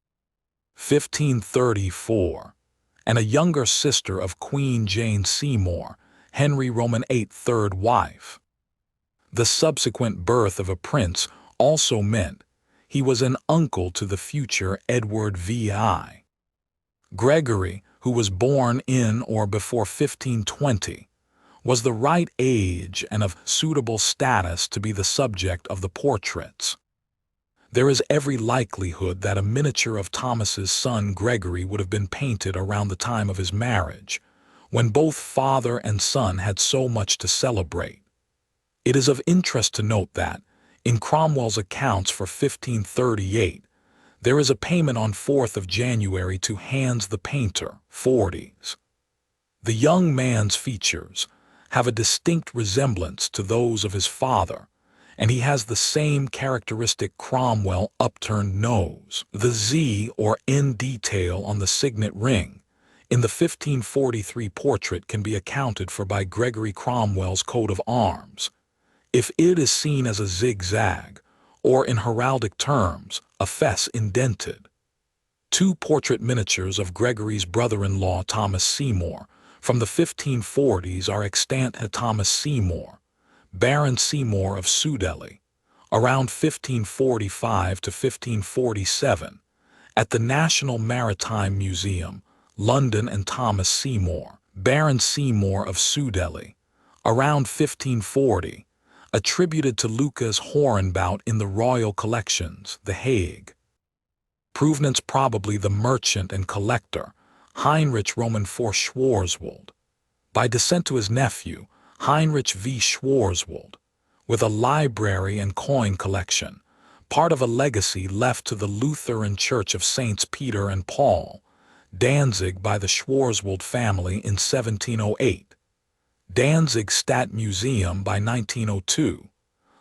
1534, and a younger sister of Queen Jane Seymour, Henry Roman VIII third wife. The subsequent birth of a prince also meant he was an uncle to the future Edward VI. Gregory, who was born in or before 1520, was the right age and of suitable status to be the subject of the portraits. There is every likelihood that a miniature of Thomas's son Gregory would have been painted around the time of his marriage, when both father and son had so much to celebrate. It is of interest to note that, in Cromwell's accounts for 1538, there is a payment on 4th of January to Hans the painter, 40s. The young man's features have a distinct resemblance to those of his father, and he has the same characteristic Cromwell upturned nose. The Z or N detail on the signet ring in the 1543 portrait can be accounted for by Gregory Cromwell's coat of arms, if it is seen as a zigzag, or in heraldic terms, a fess indented. Two portrait miniatures of Gregory's brother-in-law Thomas Seymour from the 1540s are extant at Thomas Seymour, Baron Seymour of Sudeley, around 1545 to 1547, at the National Maritime Museum, London, and Thomas Seymour, Baron Seymour of Sudeley, around 1540, attributed to Lucas Hornbout in the Royal Collections, The Hague. Provenance probably the merchant and collector, Heinrich Roman IV Schwarzwaldt, by descent to his nephew, Heinrich V. Schwarzwaldt, with a library and coin collection, part of a legacy left to the Lutheran Church of Saints Peter and Paul, Danzig, by the Schwarzwaldt family in 1708, Danzig Stadtmuseum by 1902,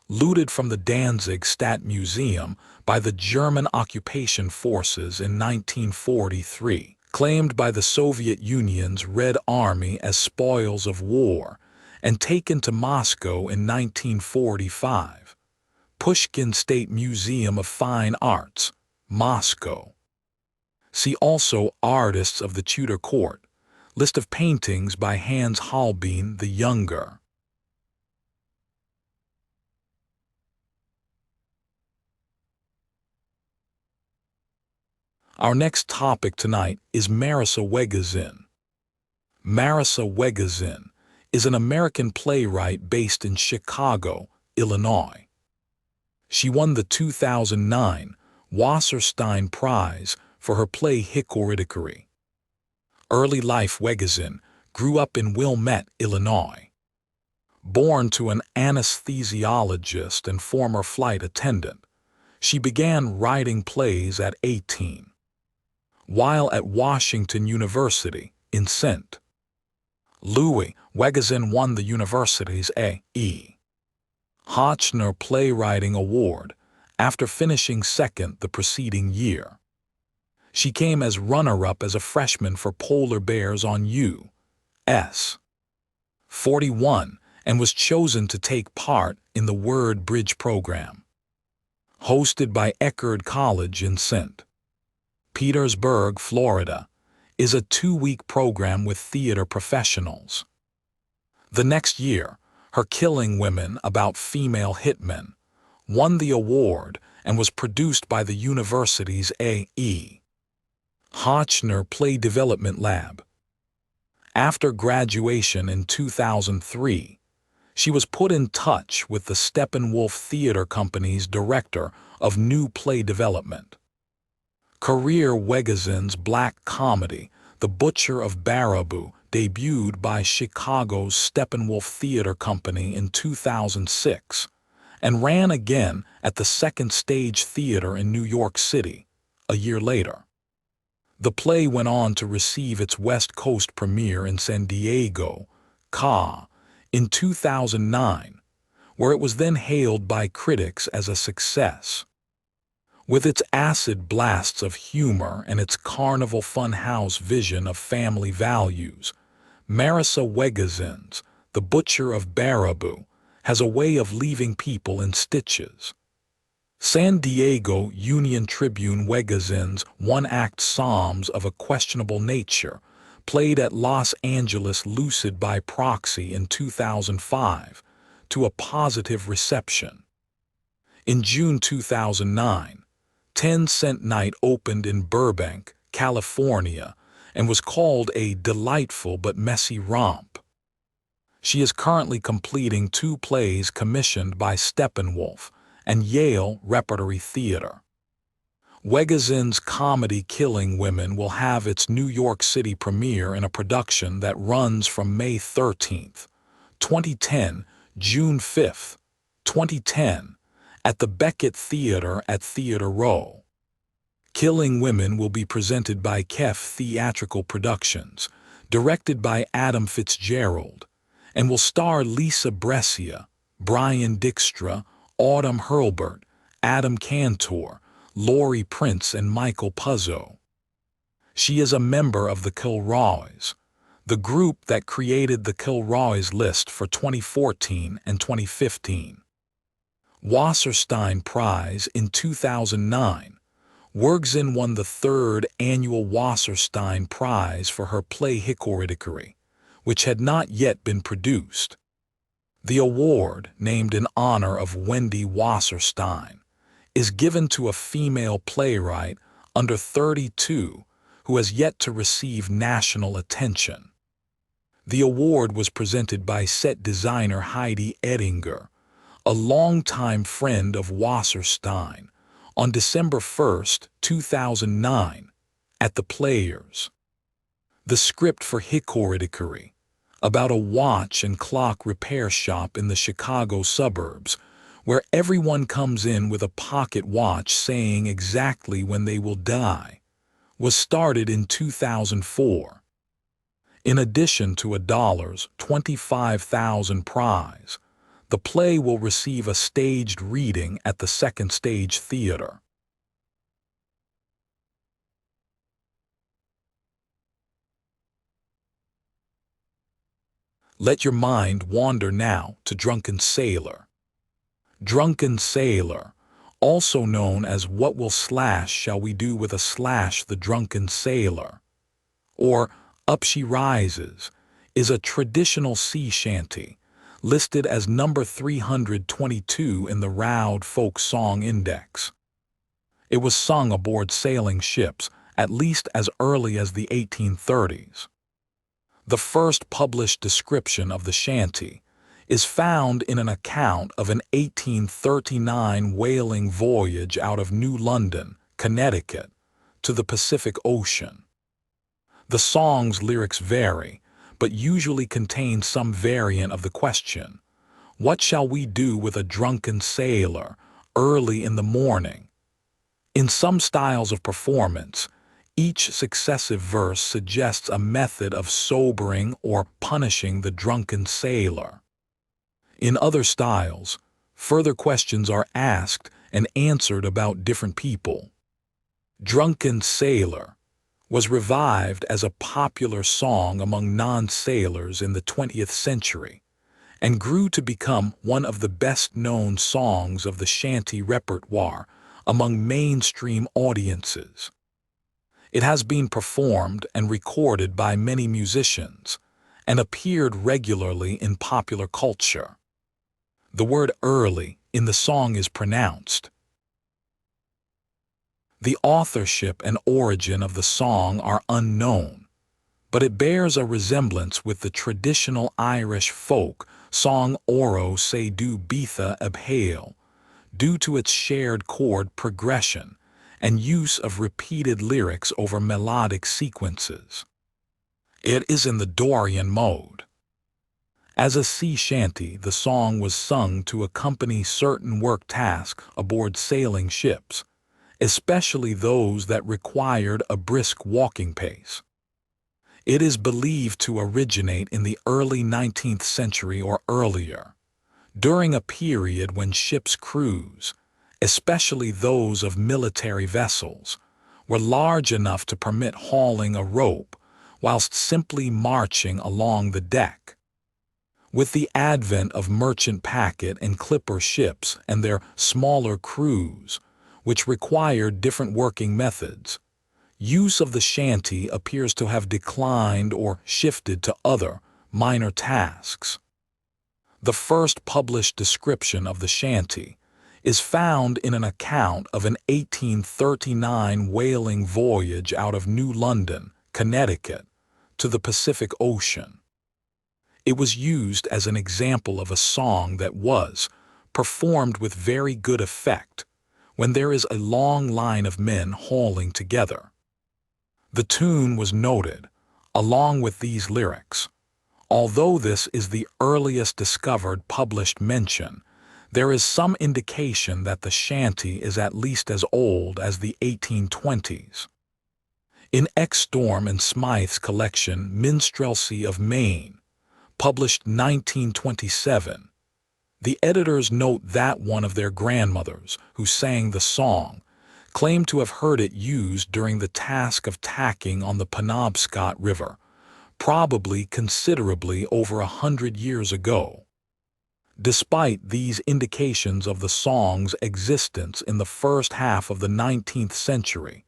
looted from the Danzig Stadtmuseum by the German occupation forces in 1943, claimed by the Soviet Union's Red Army as spoils of war, and taken to Moscow in 1945, Pushkin State Museum of Fine Arts, Moscow. See also Artists of the Tudor Court, list of paintings by Hans Holbein the Younger. Our next topic tonight is Marisa Wegrzyn. Marisa Wegrzyn is an American playwright based in Chicago, Illinois. She won the 2009 Wasserstein Prize for her play Hickory-Dickory. Early life Wegrzyn grew up in Wilmette, Illinois. Born to an anesthesiologist and former flight attendant, she began writing plays at 18. While at Washington University in St. Louis, Wegrzyn won the university's A.E. Hochner Playwriting Award after finishing second the preceding year. She came as runner-up as a freshman for Polar Bears on U.S. 41 and was chosen to take part in the Word Bridge program. Hosted by Eckerd College in St. Petersburg, Florida, is a 2-week program with theater professionals. The next year, her Killing Women About Female Hitmen won the award and was produced by the university's A.E. Hochner Play Development Lab. After graduation in 2003, she was put in touch with the Steppenwolf Theater Company's director of new play development. Career Wegrzyn's black comedy, The Butcher of Baraboo, debuted by Chicago's Steppenwolf Theater Company in 2006 and ran again at the Second Stage Theater in New York City a year later. The play went on to receive its West Coast premiere in San Diego, CA, in 2009, where it was then hailed by critics as a success. With its acid blasts of humor and its carnival funhouse vision of family values, Marisa Wegrzyn's The Butcher of Baraboo has a way of leaving people in stitches. San Diego Union Tribune Wegrzyn's one-act Psalms of a Questionable Nature played at Los Angeles Lucid by proxy in 2005 to a positive reception. In June 2009, 10 Cent Night opened in Burbank, California, and was called a delightful but messy romp. She is currently completing 2 plays commissioned by Steppenwolf and Yale Repertory Theater. Wegrzyn's comedy Killing Women will have its New York City premiere in a production that runs from May 13, 2010, June 5, 2010, at the Beckett Theater at Theater Row. Killing Women will be presented by Kef Theatrical Productions, directed by Adam Fitzgerald, and will star Lisa Brescia, Brian Dykstra, Autumn Hurlbert, Adam Cantor, Laurie Prince, and Michael Puzzo. She is a member of the Kilroys, the group that created the Kilroys list for 2014 and 2015. Wasserstein Prize in 2009, Wegrzyn won the 3rd annual Wasserstein Prize for her play Hickory-Dickory, which had not yet been produced. The award, named in honor of Wendy Wasserstein, is given to a female playwright under 32 who has yet to receive national attention. The award was presented by set designer Heidi Edinger, a longtime friend of Wasserstein, on December 1, 2009, at the Players. The script for Hickory-Dickory, about a watch and clock repair shop in the Chicago suburbs, where everyone comes in with a pocket watch saying exactly when they will die, was started in 2004. In addition to a $25,000 prize, the play will receive a staged reading at the Second Stage Theater. Let your mind wander now to Drunken Sailor. Drunken Sailor, also known as What Will Slash Shall We Do with a Slash the Drunken Sailor, or Up She Rises, is a traditional sea shanty, listed as number 322 in the Roud Folk Song Index. It was sung aboard sailing ships at least as early as the 1830s. The first published description of the shanty is found in an account of an 1839 whaling voyage out of New London, Connecticut, to the Pacific Ocean. The song's lyrics vary, but usually contain some variant of the question, "What shall we do with a drunken sailor early in the morning?" In some styles of performance, each successive verse suggests a method of sobering or punishing the drunken sailor. In other styles, further questions are asked and answered about different people. Drunken Sailor was revived as a popular song among non-sailors in the 20th century and grew to become one of the best-known songs of the shanty repertoire among mainstream audiences. It has been performed and recorded by many musicians and appeared regularly in popular culture. The word early in the song is pronounced. The authorship and origin of the song are unknown, but it bears a resemblance with the traditional Irish folk song Oro Se Du Bitha Ab Hail, due to its shared chord progression and use of repeated lyrics over melodic sequences. It is in the Dorian mode. As a sea shanty, the song was sung to accompany certain work tasks aboard sailing ships, especially those that required a brisk walking pace. It is believed to originate in the early 19th century or earlier, during a period when ships' crews, especially those of military vessels, were large enough to permit hauling a rope whilst simply marching along the deck. With the advent of merchant packet and clipper ships and their smaller crews, which required different working methods, use of the shanty appears to have declined or shifted to other, minor tasks. The first published description of the shanty is found in an account of an 1839 whaling voyage out of New London, Connecticut, to the Pacific Ocean. It was used as an example of a song that was performed with very good effect when there is a long line of men hauling together. The tune was noted, along with these lyrics. Although this is the earliest discovered published mention, there is some indication that the shanty is at least as old as the 1820s. In Storm and Smythe's collection Minstrelsy of Maine, published 1927, the editors note that one of their grandmothers, who sang the song, claimed to have heard it used during the task of tacking on the Penobscot River, probably considerably over 100 years ago. Despite these indications of the song's existence in the first half of the 19th century,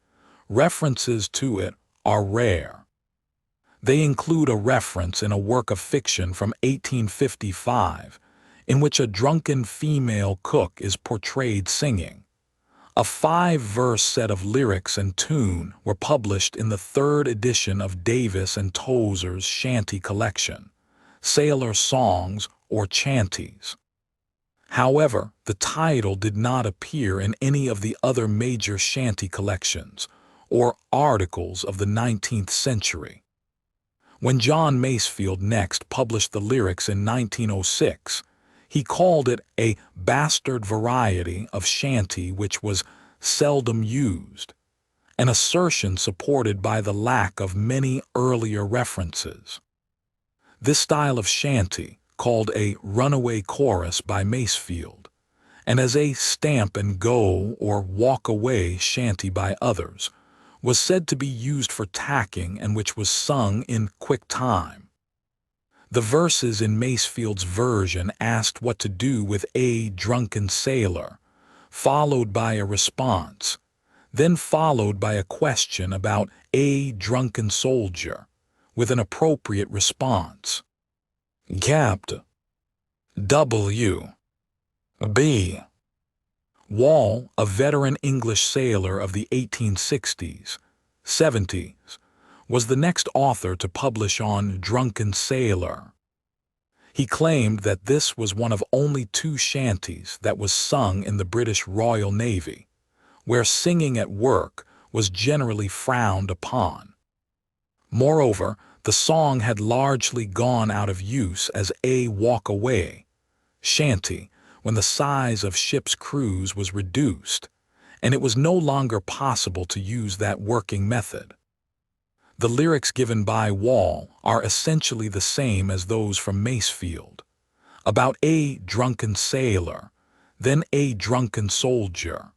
references to it are rare. They include a reference in a work of fiction from 1855 in which a drunken female cook is portrayed singing. A 5-verse set of lyrics and tune were published in the 3rd edition of Davis and Tozer's shanty collection, Sailor Songs or Chanties. However, the title did not appear in any of the other major shanty collections or articles of the 19th century. When John Masefield next published the lyrics in 1906, he called it a bastard variety of shanty which was seldom used, an assertion supported by the lack of many earlier references. This style of shanty, called a runaway chorus by Masefield, and as a stamp-and-go or walk-away shanty by others, was said to be used for tacking and which was sung in quick time. The verses in Macefield's version asked what to do with a drunken sailor, followed by a response, then followed by a question about a drunken soldier, with an appropriate response. Capt. W. B. Wall, a veteran English sailor of the 1860s, 70s, was the next author to publish on Drunken Sailor. He claimed that this was one of only 2 shanties that was sung in the British Royal Navy, where singing at work was generally frowned upon. Moreover, the song had largely gone out of use as a walk-away shanty when the size of ships' crews was reduced, and it was no longer possible to use that working method. The lyrics given by Wall are essentially the same as those from Masefield, about a drunken sailor, then a drunken soldier.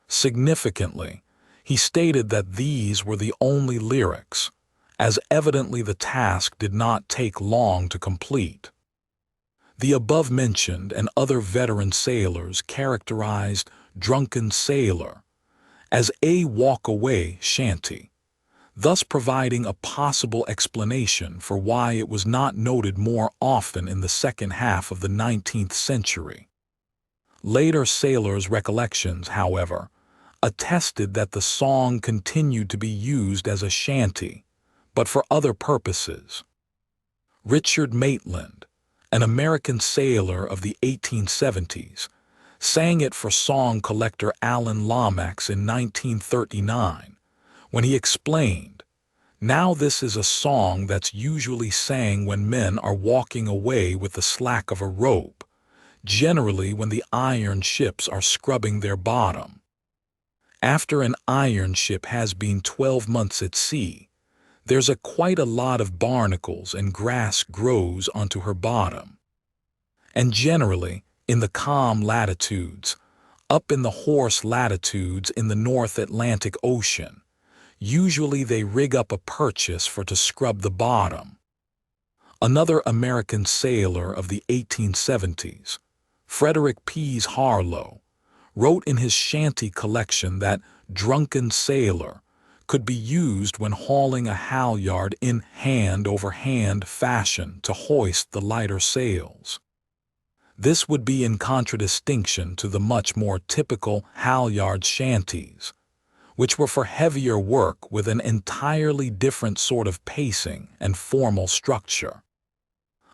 Significantly, he stated that these were the only lyrics, as evidently the task did not take long to complete. The above-mentioned and other veteran sailors characterized Drunken Sailor as a walk-away shanty, thus providing a possible explanation for why it was not noted more often in the second half of the 19th century. Later sailors' recollections, however, attested that the song continued to be used as a shanty, but for other purposes. Richard Maitland, an American sailor of the 1870s, sang it for song collector Alan Lomax in 1939, when he explained, "Now this is a song that's usually sang when men are walking away with the slack of a rope, generally when the iron ships are scrubbing their bottom. After an iron ship has been 12 months at sea, there's quite a lot of barnacles and grass grows onto her bottom. And generally, in the calm latitudes, up in the hoarse latitudes in the North Atlantic Ocean, usually they rig up a purchase for to scrub the bottom." Another American sailor of the 1870s, Frederick Pease Harlow, wrote in his shanty collection that Drunken Sailor could be used when hauling a halyard in hand-over-hand fashion to hoist the lighter sails. This would be in contradistinction to the much more typical halyard shanties, which were for heavier work with an entirely different sort of pacing and formal structure.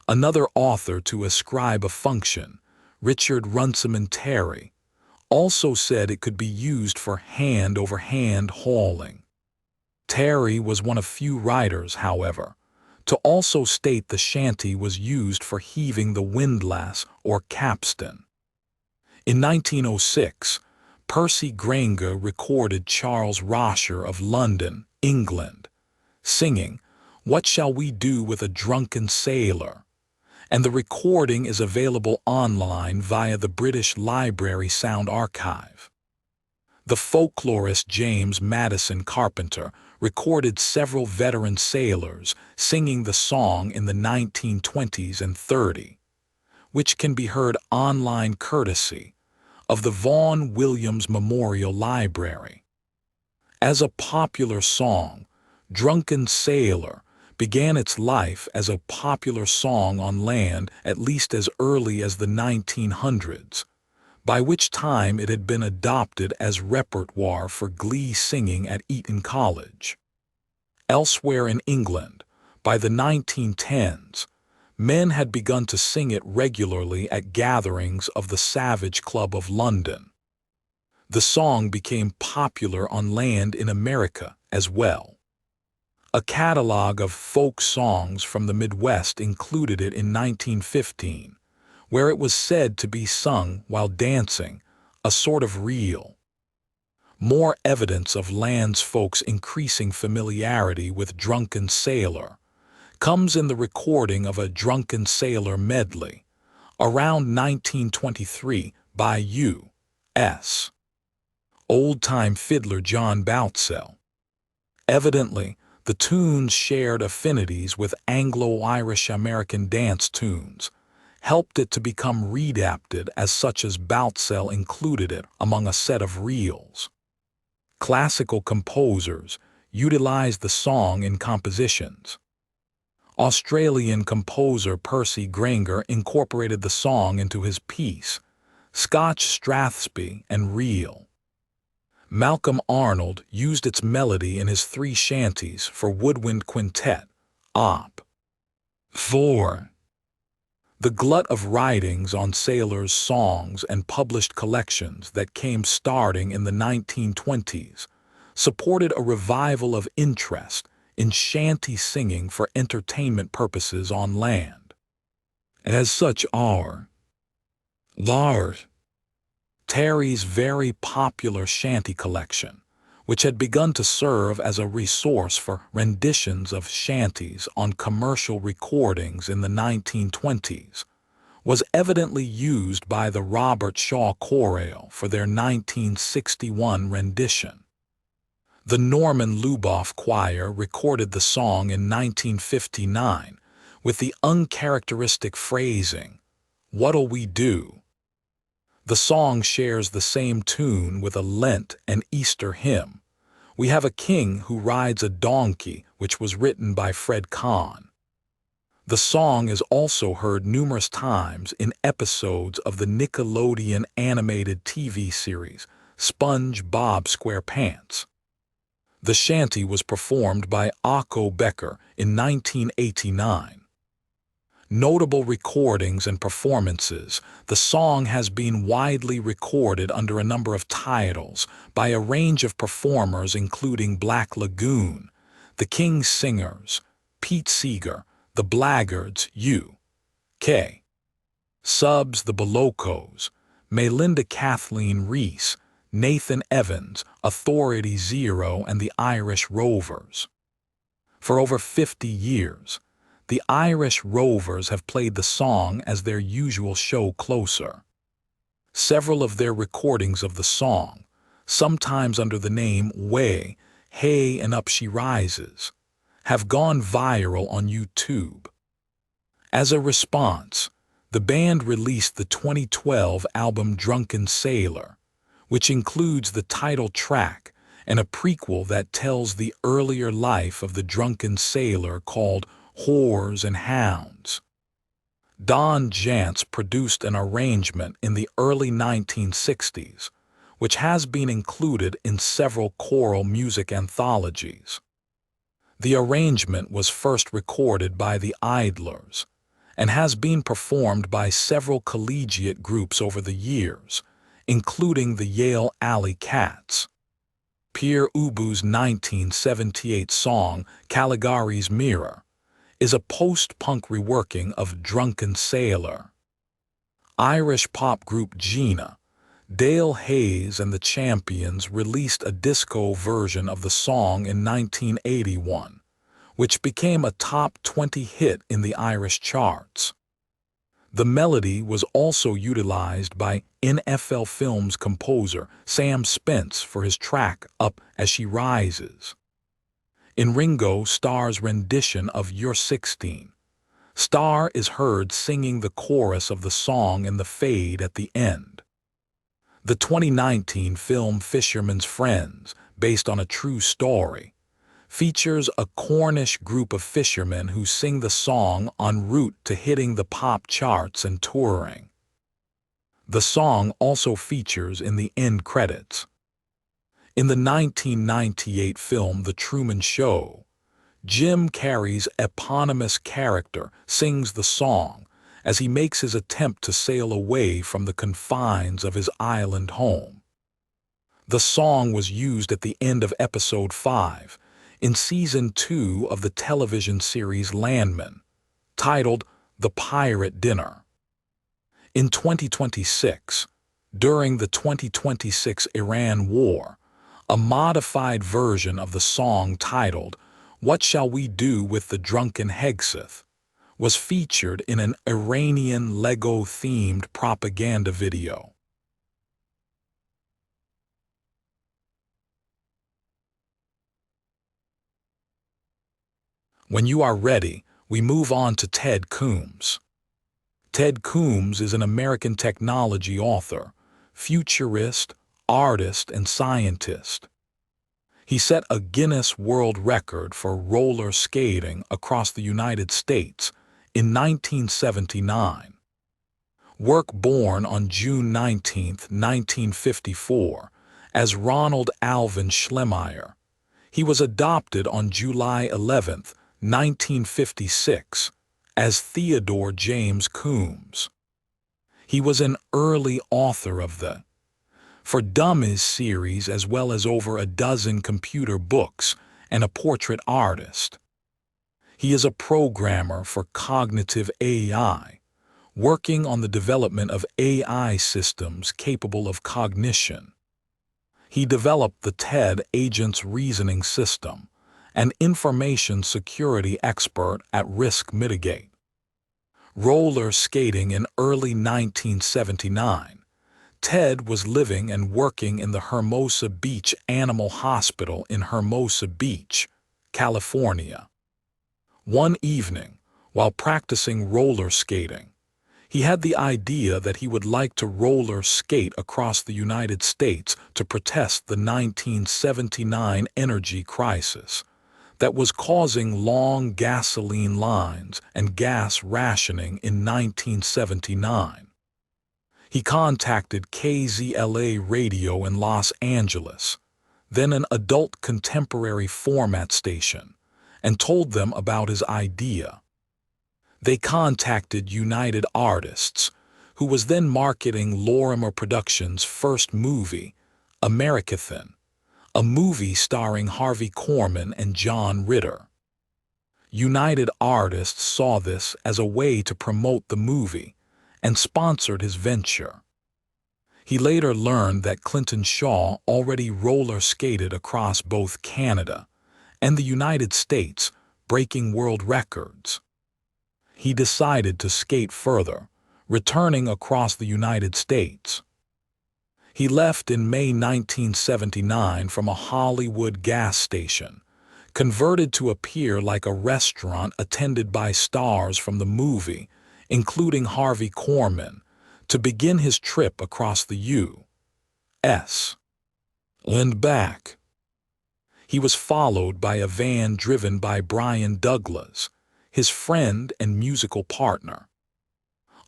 Another author to ascribe a function, Richard Runciman Terry, also said it could be used for hand-over-hand hauling. Terry was one of few writers, however, to also state the shanty was used for heaving the windlass or capstan. In 1906, Percy Grainger recorded Charles Rosher of London, England, singing "What Shall We Do with a Drunken Sailor?" and the recording is available online via the British Library Sound Archive. The folklorist James Madison Carpenter recorded several veteran sailors singing the song in the 1920s and 30s, which can be heard online courtesy of the Vaughan Williams Memorial Library. As a popular song, Drunken Sailor began its life as a popular song on land at least as early as the 1900s, by which time it had been adopted as repertoire for glee singing at Eton College. Elsewhere in England, by the 1910s, men had begun to sing it regularly at gatherings of the Savage Club of London. The song became popular on land in America as well. A catalog of folk songs from the Midwest included it in 1915, where it was said to be sung while dancing, a sort of reel. More evidence of landsfolk's increasing familiarity with Drunken Sailor comes in the recording of a Drunken Sailor medley, around 1923 by U.S. old-time fiddler John Boutsell. Evidently, The tunes shared affinities with Anglo-Irish American dance tunes, helped it to become readapted as such as Boutsell included it among a set of reels. Classical composers utilized the song in compositions. Australian composer Percy Grainger incorporated the song into his piece, Scotch Strathspey and Reel. Malcolm Arnold used its melody in his 3 shanties for Woodwind Quintet, Op. 4. The glut of writings on sailors' songs and published collections that came starting in the 1920s supported a revival of interest in shanty singing for entertainment purposes on land. As such are Lars Terry's very popular shanty collection, which had begun to serve as a resource for renditions of shanties on commercial recordings in the 1920s, was evidently used by the Robert Shaw Chorale for their 1961 rendition. The Norman Luboff Choir recorded the song in 1959 with the uncharacteristic phrasing, "What'll we do?" The song shares the same tune with a Lent and Easter hymn, "We Have a King Who Rides a Donkey," which was written by Fred Kahn. The song is also heard numerous times in episodes of the Nickelodeon animated TV series SpongeBob SquarePants. The shanty was performed by Akko Becker in 1989. Notable recordings and performances, the song has been widely recorded under a number of titles by a range of performers including Black Lagoon, The King's Singers, Pete Seeger, The Blackguards, U.K. Subs, The Bolocos, Melinda Kathleen Reese, Nathan Evans, Authority Zero, and the Irish Rovers. For over 50 years, the Irish Rovers have played the song as their usual show closer. Several of their recordings of the song, sometimes under the name Way, Hey and Up She Rises, have gone viral on YouTube. As a response, the band released the 2012 album Drunken Sailor, which includes the title track and a prequel that tells the earlier life of the drunken sailor called Whores and Hounds. Don Jantz produced an arrangement in the early 1960s, which has been included in several choral music anthologies. The arrangement was first recorded by the Idlers and has been performed by several collegiate groups over the years, including the Yale Alley Cats. Pierre Ubu's 1978 song Caligari's Mirror is a post-punk reworking of Drunken Sailor. Irish pop group Gina, Dale Hayes and the Champions released a disco version of the song in 1981, which became a top 20 hit in the Irish charts. The melody was also utilized by NFL Films composer Sam Spence for his track Up As She Rises. In Ringo Starr's rendition of You're 16, Starr is heard singing the chorus of the song in the fade at the end. The 2019 film Fisherman's Friends, based on a true story, features a Cornish group of fishermen who sing the song en route to hitting the pop charts and touring. The song also features in the end credits. In the 1998 film The Truman Show, Jim Carrey's eponymous character sings the song as he makes his attempt to sail away from the confines of his island home. The song was used at the end of Episode 5 in Season 2 of the television series Landman, titled The Pirate Dinner. In 2026, during the 2026 Iran War, a modified version of the song titled What Shall We Do with the Drunken Hegseth was featured in an Iranian Lego-themed propaganda video. When you are ready, we move on to Ted Coombs. Ted Coombs is an American technology author, futurist, artist, and scientist. He set a Guinness World Record for roller skating across the United States in 1979. Work born on June 19, 1954, as Ronald Alvin Schlemeyer. He was adopted on July 11, 1956, as Theodore James Coombs. He was an early author of the For Dummies series, as well as over a dozen computer books, and a portrait artist. He is a programmer for cognitive AI, working on the development of AI systems capable of cognition. He developed the TED Agent's Reasoning System, an information security expert at Risk Mitigate. Roller skating in early 1979. Ted was living and working in the Hermosa Beach Animal Hospital in Hermosa Beach, California. One evening, while practicing roller skating, he had the idea that he would like to roller skate across the United States to protest the 1979 energy crisis that was causing long gasoline lines and gas rationing in 1979. He contacted KZLA Radio in Los Angeles, then an adult contemporary format station, and told them about his idea. They contacted United Artists, who was then marketing Lorimer Productions' first movie, Americathin, a movie starring Harvey Korman and John Ritter. United Artists saw this as a way to promote the movie and sponsored his venture. He later learned that Clinton Shaw already roller skated across both Canada and the United States, breaking world records. He decided to skate further, returning across the United States. He left in May 1979 from a Hollywood gas station, converted to appear like a restaurant attended by stars from the movie, including Harvey Korman, to begin his trip across the U.S. and back. He was followed by a van driven by Brian Douglas, his friend and musical partner.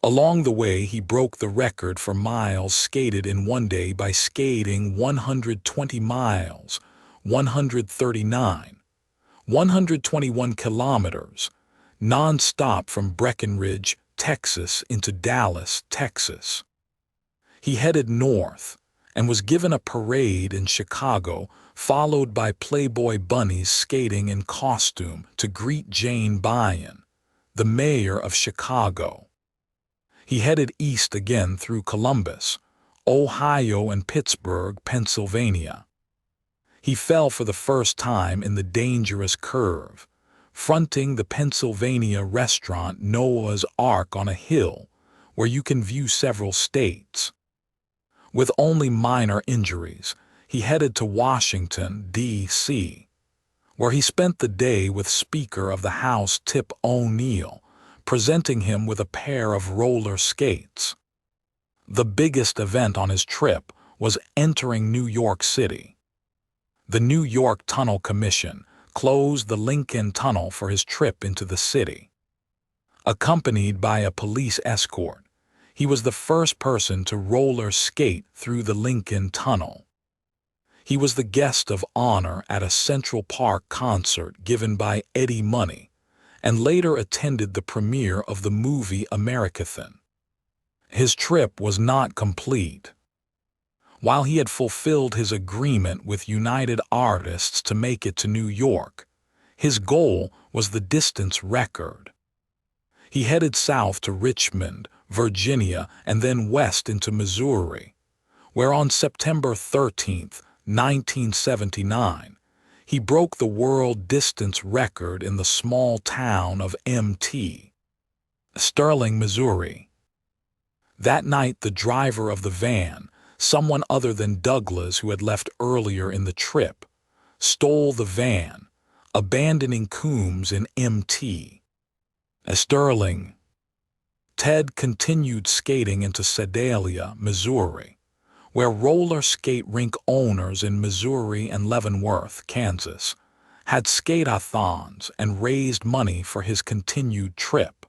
Along the way, he broke the record for miles skated in one day by skating 120 miles, 121 kilometers, non-stop from Breckenridge, Texas into Dallas, Texas. He headed north and was given a parade in Chicago, followed by Playboy bunnies skating in costume to greet Jane Byen, the mayor of Chicago. He headed east again through Columbus, Ohio, and Pittsburgh, Pennsylvania. He fell for the first time in the dangerous curve, fronting the Pennsylvania restaurant Noah's Ark on a hill where you can view several states. With only minor injuries, he headed to Washington, D.C., where he spent the day with Speaker of the House Tip O'Neill, presenting him with a pair of roller skates. The biggest event on his trip was entering New York City. The New York Tunnel Commission closed the Lincoln Tunnel for his trip into the city. Accompanied by a police escort, he was the first person to roller skate through the Lincoln Tunnel. He was the guest of honor at a Central Park concert given by Eddie Money, and later attended the premiere of the movie Americathin. His trip was not complete. While he had fulfilled his agreement with United Artists to make it to New York, his goal was the distance record. He headed south to Richmond, Virginia, and then west into Missouri, where on September 13, 1979, he broke the world distance record in the small town of Mt. Sterling, Missouri. That night, the driver of the van, someone other than Douglas who had left earlier in the trip, stole the van, abandoning Coombs in MT. Sterling. Ted continued skating into Sedalia, Missouri, where roller skate rink owners in Missouri and Leavenworth, Kansas, had skate-a-thons and raised money for his continued trip.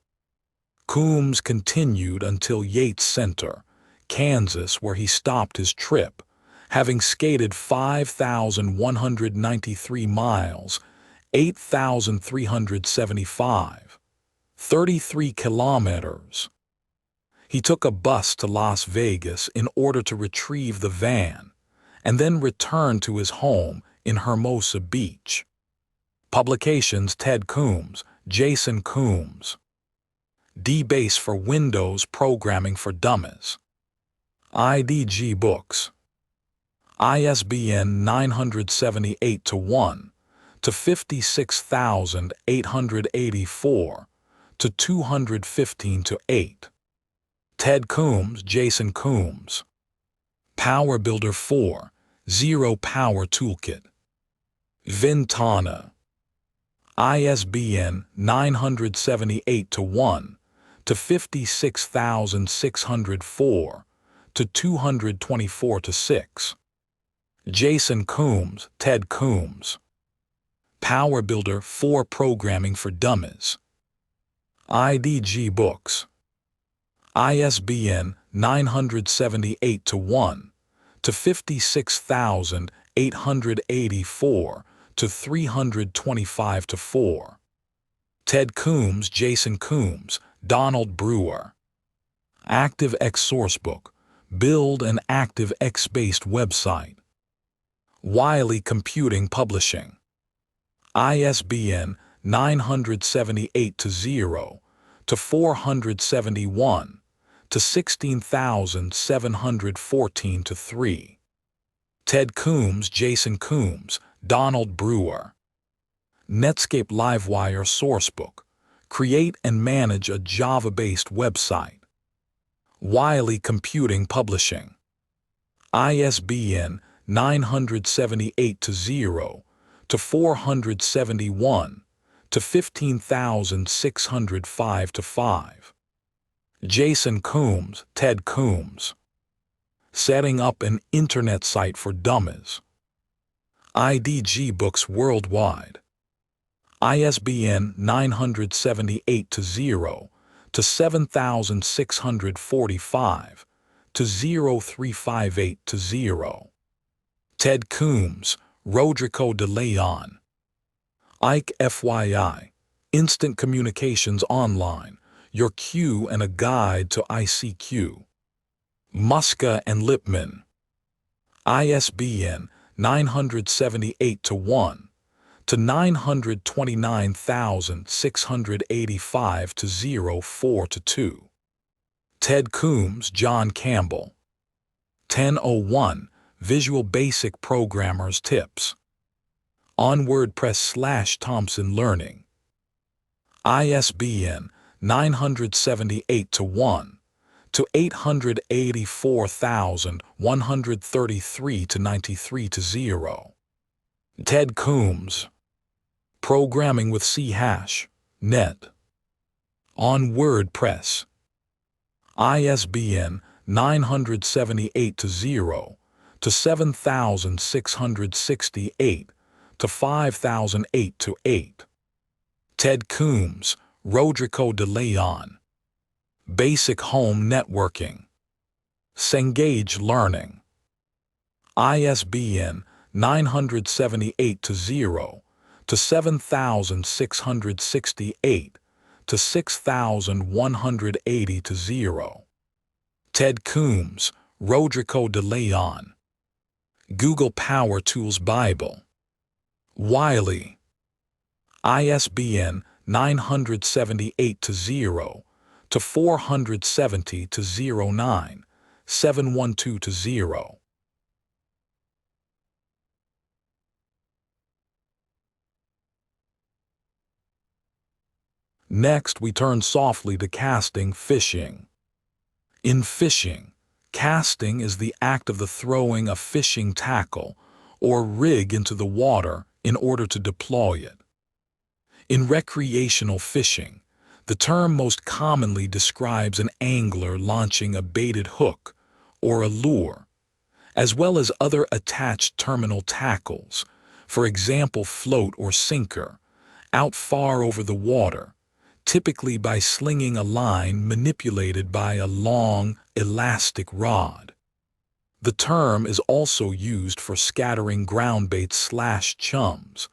Coombs continued until Yates Center, Kansas, where he stopped his trip, having skated 5,193 miles, 8,375, 33 kilometers. He took a bus to Las Vegas in order to retrieve the van, and then returned to his home in Hermosa Beach. Publications: Ted Coombs, Jason Coombs. D-Base for Windows Programming for Dummies. IDG Books. ISBN 978-56884-215-8. Ted Coombs, Jason Coombs. Power Builder 4, Zero Power Toolkit. Ventana. ISBN 978-1-56604-224-6. Jason Coombs, Ted Coombs. Power Builder 4 Programming for Dummies. IDG Books. ISBN 978-1-56884-325-4. Ted Coombs, Jason Coombs, Donald Brewer. ActiveX Sourcebook. Build an ActiveX-based website. Wiley Computing Publishing. ISBN 978-0-471-16714-3. Ted Coombs, Jason Coombs, Donald Brewer. Netscape Livewire Sourcebook. Create and manage a Java-based website. Wiley Computing Publishing. ISBN 978-0-471-15605-5. Jason Coombs, Ted Coombs. Setting up an Internet Site for Dummies. IDG Books Worldwide. ISBN 978-0-7645-0358-0. Ted Coombs, Rodrigo de Leon. Ike FYI, Instant Communications Online, Your Queue and a Guide to ICQ. Muska and Lipman. ISBN 978-1-929685-04-2. Ted Coombs, John Campbell. 1001 Visual Basic Programmer's Tips. On WordPress/Thompson Learning. ISBN 978-1-884,133-93-0. Ted Coombs. Programming with C#, net. On WordPress. ISBN 978-0-7668-5008-8. Ted Coombs, Rodrigo de Leon. Basic Home Networking. Cengage Learning. ISBN 978-0-7668-6180-0. Ted Coombs, Rodrigo de Leon. Google Power Tools Bible. Wiley. ISBN 978-0-470-09 712-0. Next, we turn softly to casting fishing. In fishing, casting is the act of the throwing a fishing tackle or rig into the water in order to deploy it. In recreational fishing, the term most commonly describes an angler launching a baited hook or a lure, as well as other attached terminal tackles, for example float or sinker, out far over the water, typically by slinging a line manipulated by a long, elastic rod. The term is also used for scattering groundbaits/chums,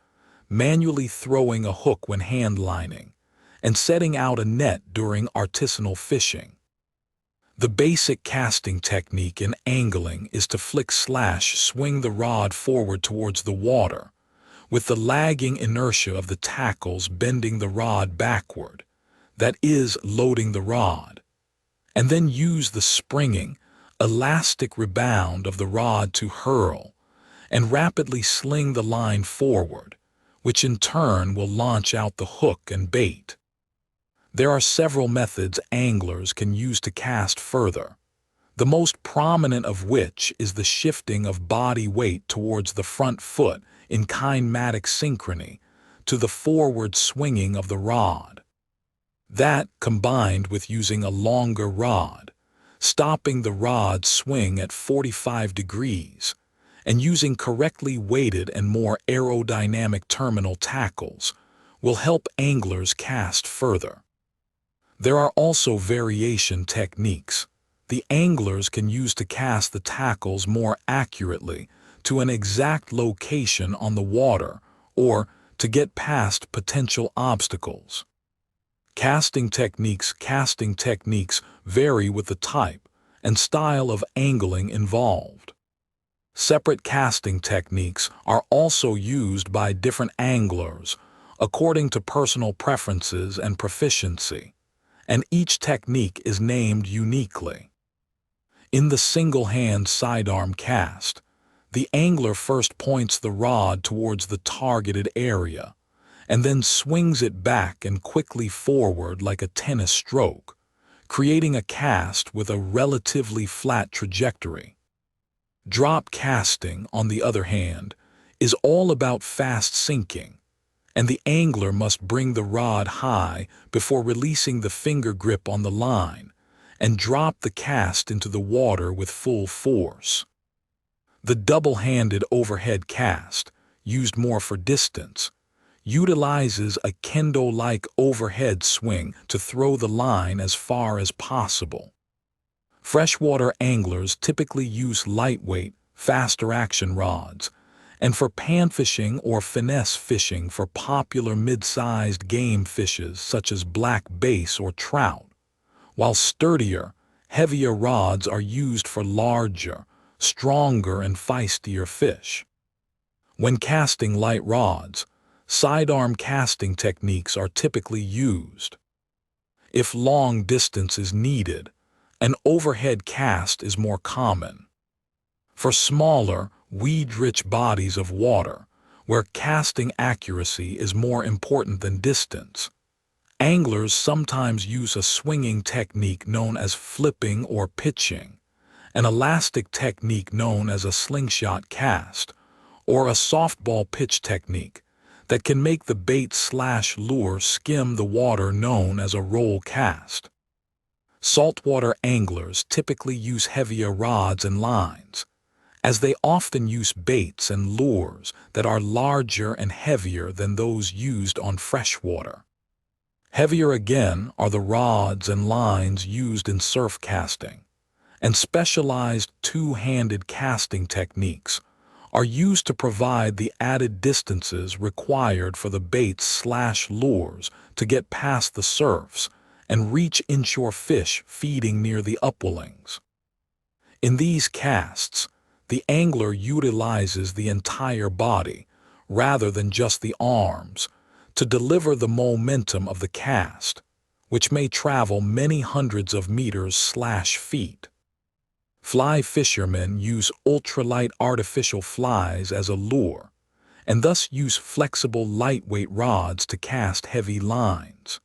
manually throwing a hook when handlining, and setting out a net during artisanal fishing. The basic casting technique in angling is to flick/swing the rod forward towards the water, with the lagging inertia of the tackles bending the rod backward, that is, loading the rod, and then use the springing, elastic rebound of the rod to hurl and rapidly sling the line forward, which in turn will launch out the hook and bait. There are several methods anglers can use to cast further, the most prominent of which is the shifting of body weight towards the front foot in kinematic synchrony to the forward swinging of the rod. That, combined with using a longer rod, stopping the rod swing at 45 degrees, and using correctly weighted and more aerodynamic terminal tackles, will help anglers cast further. There are also variation techniques the anglers can use to cast the tackles more accurately to an exact location on the water or to get past potential obstacles. Casting techniques vary with the type and style of angling involved. Separate casting techniques are also used by different anglers according to personal preferences and proficiency, and each technique is named uniquely. In the single-hand sidearm cast, the angler first points the rod towards the targeted area, and then swings it back and quickly forward like a tennis stroke, creating a cast with a relatively flat trajectory. Drop casting, on the other hand, is all about fast sinking, and the angler must bring the rod high before releasing the finger grip on the line and drop the cast into the water with full force. The double-handed overhead cast, used more for distance, utilizes a kendo-like overhead swing to throw the line as far as possible. Freshwater anglers typically use lightweight, faster-action rods, and for panfishing or finesse fishing for popular mid-sized game fishes such as black bass or trout, while sturdier, heavier rods are used for larger, stronger and feistier fish. When casting light rods, sidearm casting techniques are typically used. If long distance is needed, an overhead cast is more common. For smaller, weed-rich bodies of water, where casting accuracy is more important than distance, anglers sometimes use a swinging technique known as flipping or pitching, an elastic technique known as a slingshot cast, or a softball pitch technique that can make the bait/lure skim the water known as a roll cast. Saltwater anglers typically use heavier rods and lines, as they often use baits and lures that are larger and heavier than those used on freshwater. Heavier again are the rods and lines used in surf casting, and specialized two-handed casting techniques are used to provide the added distances required for the baits/lures to get past the surfs and reach inshore fish feeding near the upwellings. In these casts, the angler utilizes the entire body, rather than just the arms, to deliver the momentum of the cast, which may travel many hundreds of meters/feet. Fly fishermen use ultralight artificial flies as a lure, and thus use flexible lightweight rods to cast heavy lines.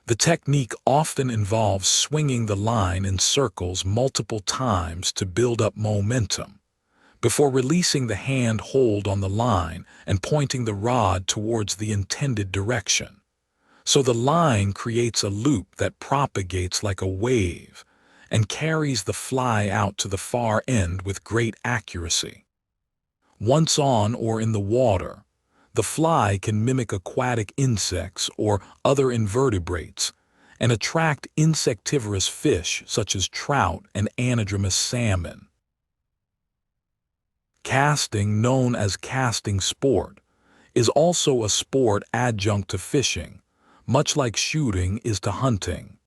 The technique often involves swinging the line in circles multiple times to build up momentum, before releasing the hand hold on the line and pointing the rod towards the intended direction. So the line creates a loop that propagates like a wave and carries the fly out to the far end with great accuracy. Once on or in the water, the fly can mimic aquatic insects or other invertebrates and attract insectivorous fish such as trout and anadromous salmon. Casting, known as casting sport, is also a sport adjunct to fishing, much like shooting is to hunting.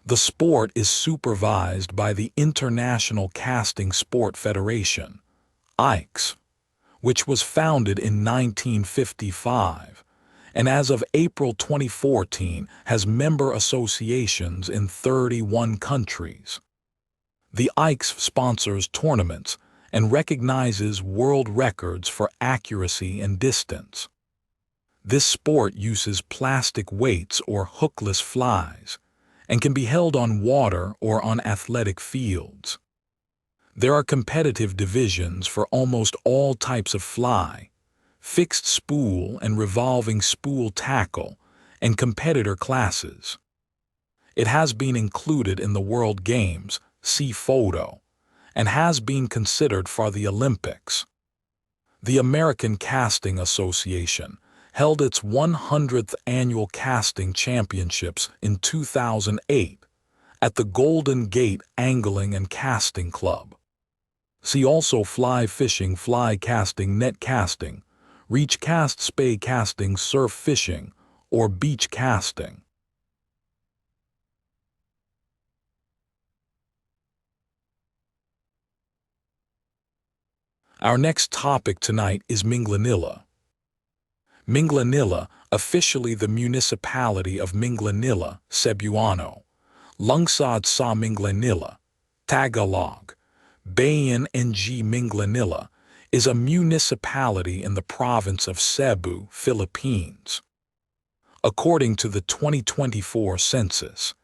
The sport is supervised by the International Casting Sport Federation, ICS, which was founded in 1955, and as of April 2014 has member associations in 31 countries. The ICS sponsors tournaments and recognizes world records for accuracy and distance. This sport uses plastic weights or hookless flies and can be held on water or on athletic fields. There are competitive divisions for almost all types of fly, fixed spool and revolving spool tackle, and competitor classes. It has been included in the World Games, see photo, and has been considered for the Olympics. The American Casting Association held its 100th annual casting championships in 2008 at the Golden Gate Angling and Casting Club. See also fly fishing, fly casting, net casting, reach cast, spey casting, surf fishing, or beach casting. Our next topic tonight is Minglanilla. Minglanilla, officially the municipality of Minglanilla, Cebuano, Lungsod sa Minglanilla, Tagalog, Bayan ng Minglanilla, is a municipality in the province of Cebu, Philippines. According to the 2024 census,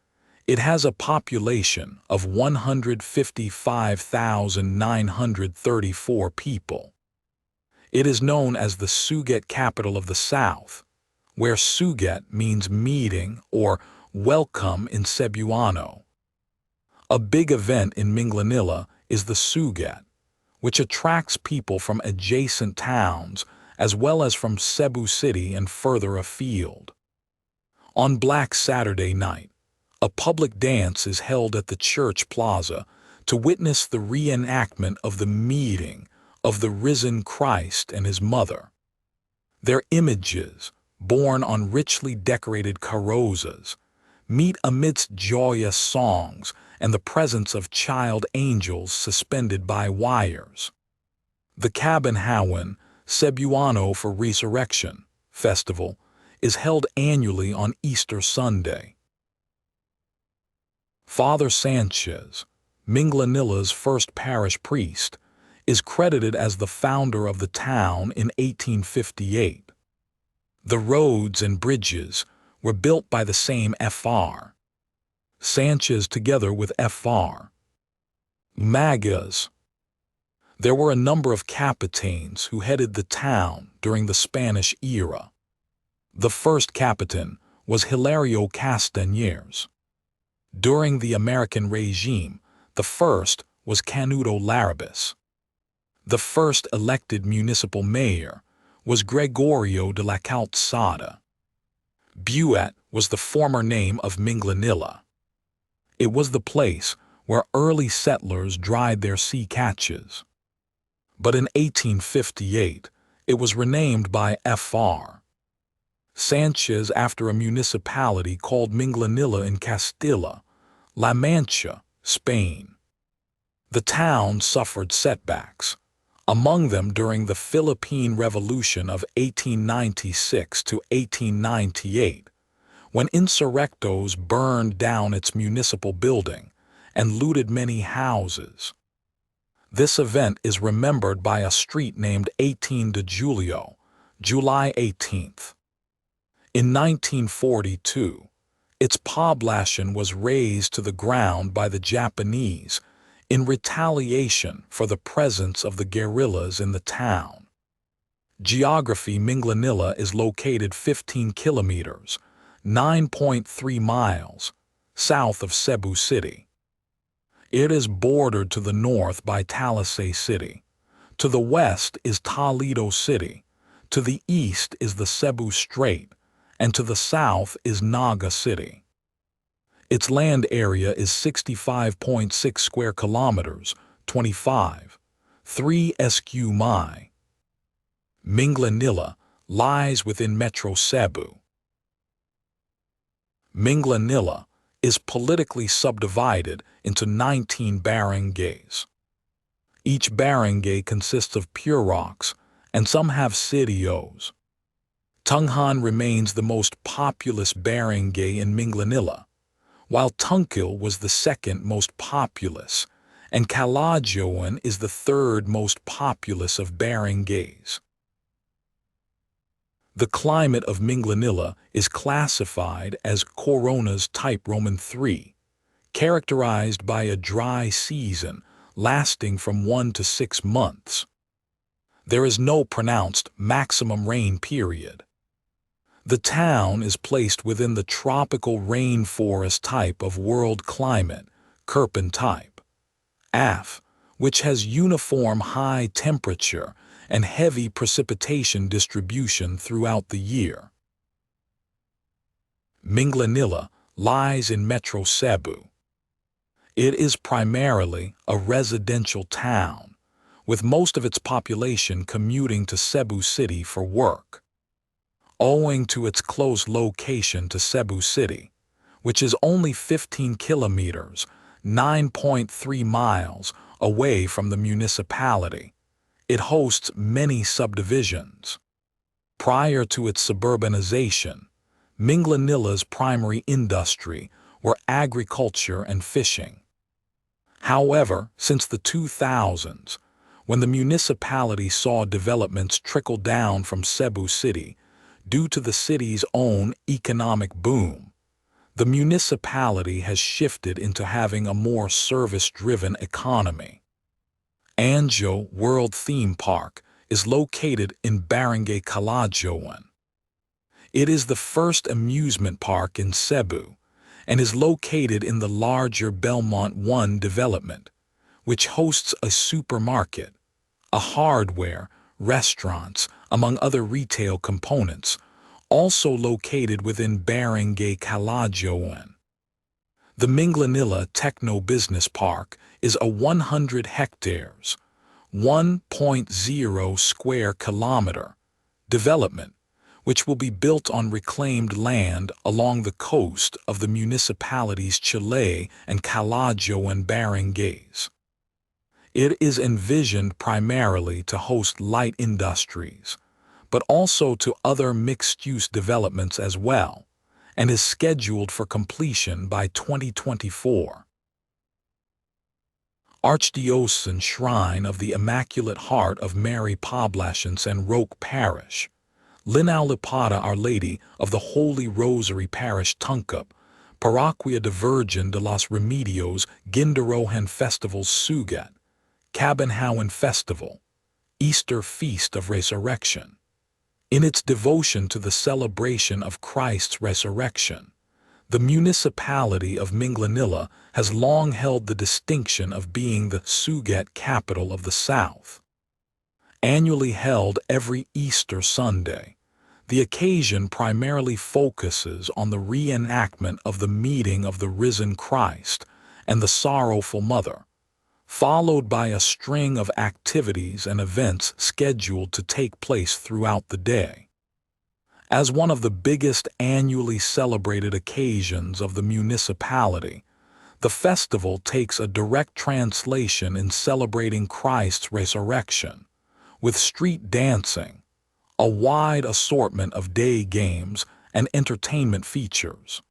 it has a population of 155,934 people. It is known as the Sugat capital of the South, where Sugat means meeting or welcome in Cebuano. A big event in Minglanilla is the Sugat, which attracts people from adjacent towns as well as from Cebu City and further afield. On Black Saturday night, a public dance is held at the church plaza to witness the reenactment of the meeting of the risen Christ and his mother. Their images, borne on richly decorated carrozas, meet amidst joyous songs and the presence of child angels suspended by wires. The Cabanhawan Cebuano for Resurrection Festival is held annually on Easter Sunday. Father Sanchez, Minglanilla's first parish priest, is credited as the founder of the town in 1858. The roads and bridges were built by the same Fr. Sanchez together with Fr. Magas. There were a number of capitanes who headed the town during the Spanish era. The first capitan was Hilario Castañers. During the American regime, the first was Canuto Larrabis. The first elected municipal mayor was Gregorio de la Calzada. Buet was the former name of Minglanilla. It was the place where early settlers dried their sea catches. But in 1858, it was renamed by Fr. Sanchez after a municipality called Minglanilla in Castilla, La Mancha, Spain. The town suffered setbacks, among them during the Philippine Revolution of 1896 to 1898, when insurrectos burned down its municipal building and looted many houses. This event is remembered by a street named 18 de Julio, July 18th. In 1942, its poblacion was razed to the ground by the Japanese in retaliation for the presence of the guerrillas in the town. Geography: Minglanilla is located 15 kilometers, 9.3 miles, south of Cebu City. It is bordered to the north by Talisay City. To the west is Toledo City. To the east is the Cebu Strait, and to the south is Naga City. Its land area is 65.6 square kilometers, 25.3 sq mi. Minglanilla lies within Metro Cebu. Minglanilla is politically subdivided into 19 barangays. Each barangay consists of pure rocks, and some have sitios. Tunghan remains the most populous barangay in Minglanilla, while Tranquil was the second most populous, and Calagioan is the third most populous of barangays. The climate of Minglanilla is classified as Corona's type Roman III, characterized by a dry season lasting from 1 to 6 months. There is no pronounced maximum rain period. The town is placed within the tropical rainforest type of world climate, Köppen type, AF, which has uniform high temperature and heavy precipitation distribution throughout the year. Minglanilla lies in Metro Cebu. It is primarily a residential town, with most of its population commuting to Cebu City for work. Owing to its close location to Cebu City, which is only 15 kilometers, 9.3 miles away from the municipality, it hosts many subdivisions. Prior to its suburbanization, Minglanilla's primary industry were agriculture and fishing. However, since the 2000s, when the municipality saw developments trickle down from Cebu City due to the city's own economic boom, the municipality has shifted into having a more service-driven economy. Anjo World Theme Park is located in Barangay Calagioan. It is the first amusement park in Cebu and is located in the larger Belmont 1 development, which hosts a supermarket, a hardware, restaurants, among other retail components, also located within Barangay Calagioan. The Minglanilla Techno Business Park is a 100 hectares, 1.0 square kilometer development, which will be built on reclaimed land along the coast of the municipalities Chile and Calagioan barangays. It is envisioned primarily to host light industries, but also to other mixed-use developments as well, and is scheduled for completion by 2024. Archdiocesan Shrine of the Immaculate Heart of Mary Poblacion and Roque Parish, Linaulipada Our Lady of the Holy Rosary Parish Tungkap, Parroquia de Virgen de los Remedios Gindarohan Festivals Sugat, Cabanhawan Festival, Easter Feast of Resurrection. In its devotion to the celebration of Christ's resurrection, the municipality of Minglanilla has long held the distinction of being the Sugat capital of the South. Annually held every Easter Sunday, the occasion primarily focuses on the reenactment of the meeting of the risen Christ and the sorrowful mother, followed by a string of activities and events scheduled to take place throughout the day. As one of the biggest annually celebrated occasions of the municipality, the festival takes a direct translation in celebrating Christ's resurrection, with street dancing, a wide assortment of day games and entertainment features.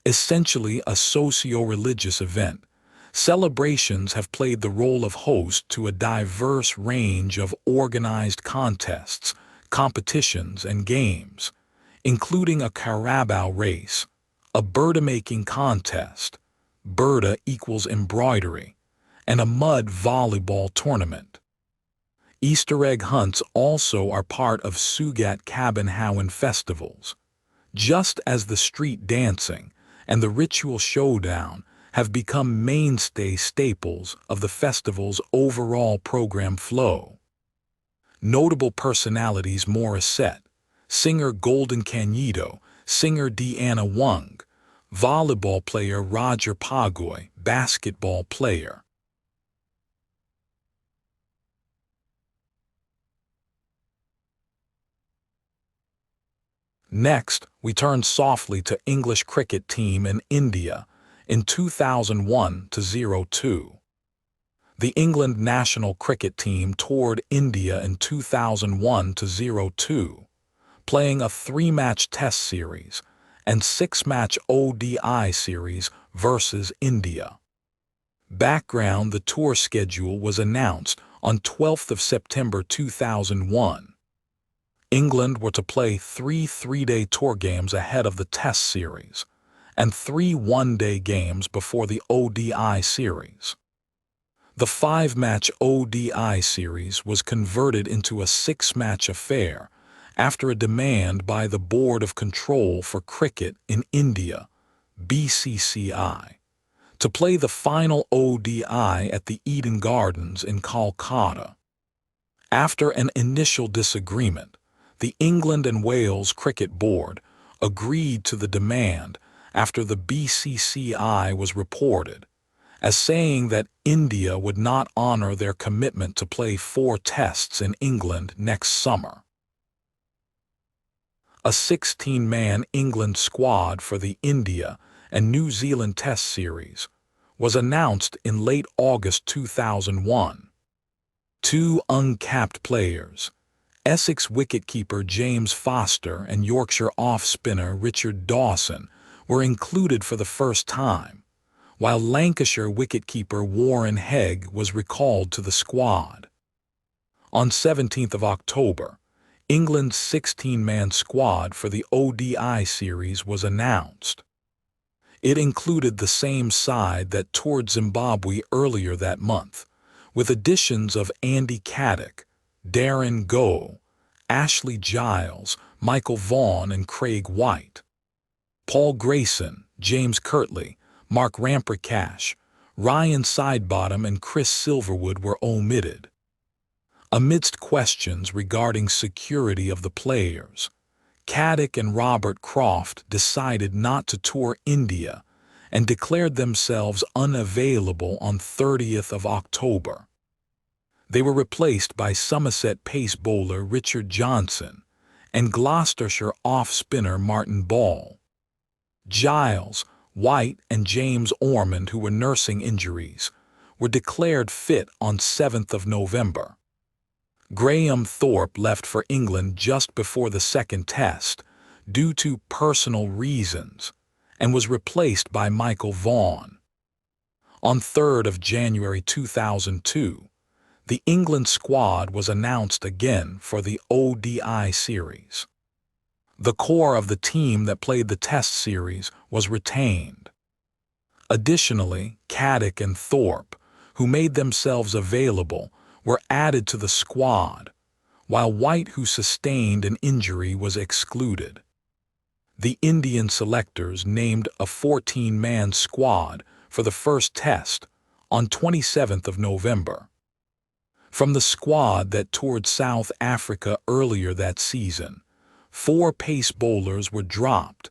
Essentially a socio-religious event, celebrations have played the role of host to a diverse range of organized contests, competitions, and games, including a Carabao race, a Burda making contest, Burda equals embroidery, and a mud volleyball tournament. Easter egg hunts also are part of Sugat Cabin festivals, just as the street dancing and the ritual showdown have become mainstay staples of the festival's overall program flow. Notable personalities: Morissette, singer Golden Cañedo, singer Deanna Wong, volleyball player Roger Pagoy, basketball player. Next, we turn softly to English cricket team in India in 2001-02. The England national cricket team toured India in 2001-02, playing a 3-match test series and 6-match ODI series versus India. Background: the tour schedule was announced on 12th of September 2001. England were to play 3 3-day tour games ahead of the Test series, and 3 one-day games before the ODI series. The 5-match ODI series was converted into a 6-match affair after a demand by the Board of Control for Cricket in India, BCCI, to play the final ODI at the Eden Gardens in Kolkata. After an initial disagreement, the England and Wales Cricket Board agreed to the demand after the BCCI was reported as saying that India would not honor their commitment to play 4 tests in England next summer. A 16-man England squad for the India and New Zealand Test series was announced in late August 2001. 2 uncapped players, Essex wicketkeeper James Foster and Yorkshire off-spinner Richard Dawson, were included for the first time, while Lancashire wicketkeeper Warren Hegg was recalled to the squad. On 17th of October, England's 16-man squad for the ODI series was announced. It included the same side that toured Zimbabwe earlier that month, with additions of Andy Caddick, Darren Goh, Ashley Giles, Michael Vaughan and Craig White. Paul Grayson, James Kirtley, Mark Ramprakash, Ryan Sidebottom and Chris Silverwood were omitted. Amidst questions regarding security of the players, Caddick and Robert Croft decided not to tour India and declared themselves unavailable on 30th of October. They were replaced by Somerset pace bowler Richard Johnson and Gloucestershire off-spinner Martin Ball. Giles, White and James Ormond, who were nursing injuries, were declared fit on 7th of November. Graham Thorpe left for England just before the second test due to personal reasons and was replaced by Michael Vaughan. On 3rd of January 2002, the England squad was announced again for the ODI series. The core of the team that played the Test series was retained. Additionally, Caddick and Thorpe, who made themselves available, were added to the squad, while White, who sustained an injury, was excluded. The Indian selectors named a 14-man squad for the first test on 27th of November. From the squad that toured South Africa earlier that season, 4 pace bowlers were dropped,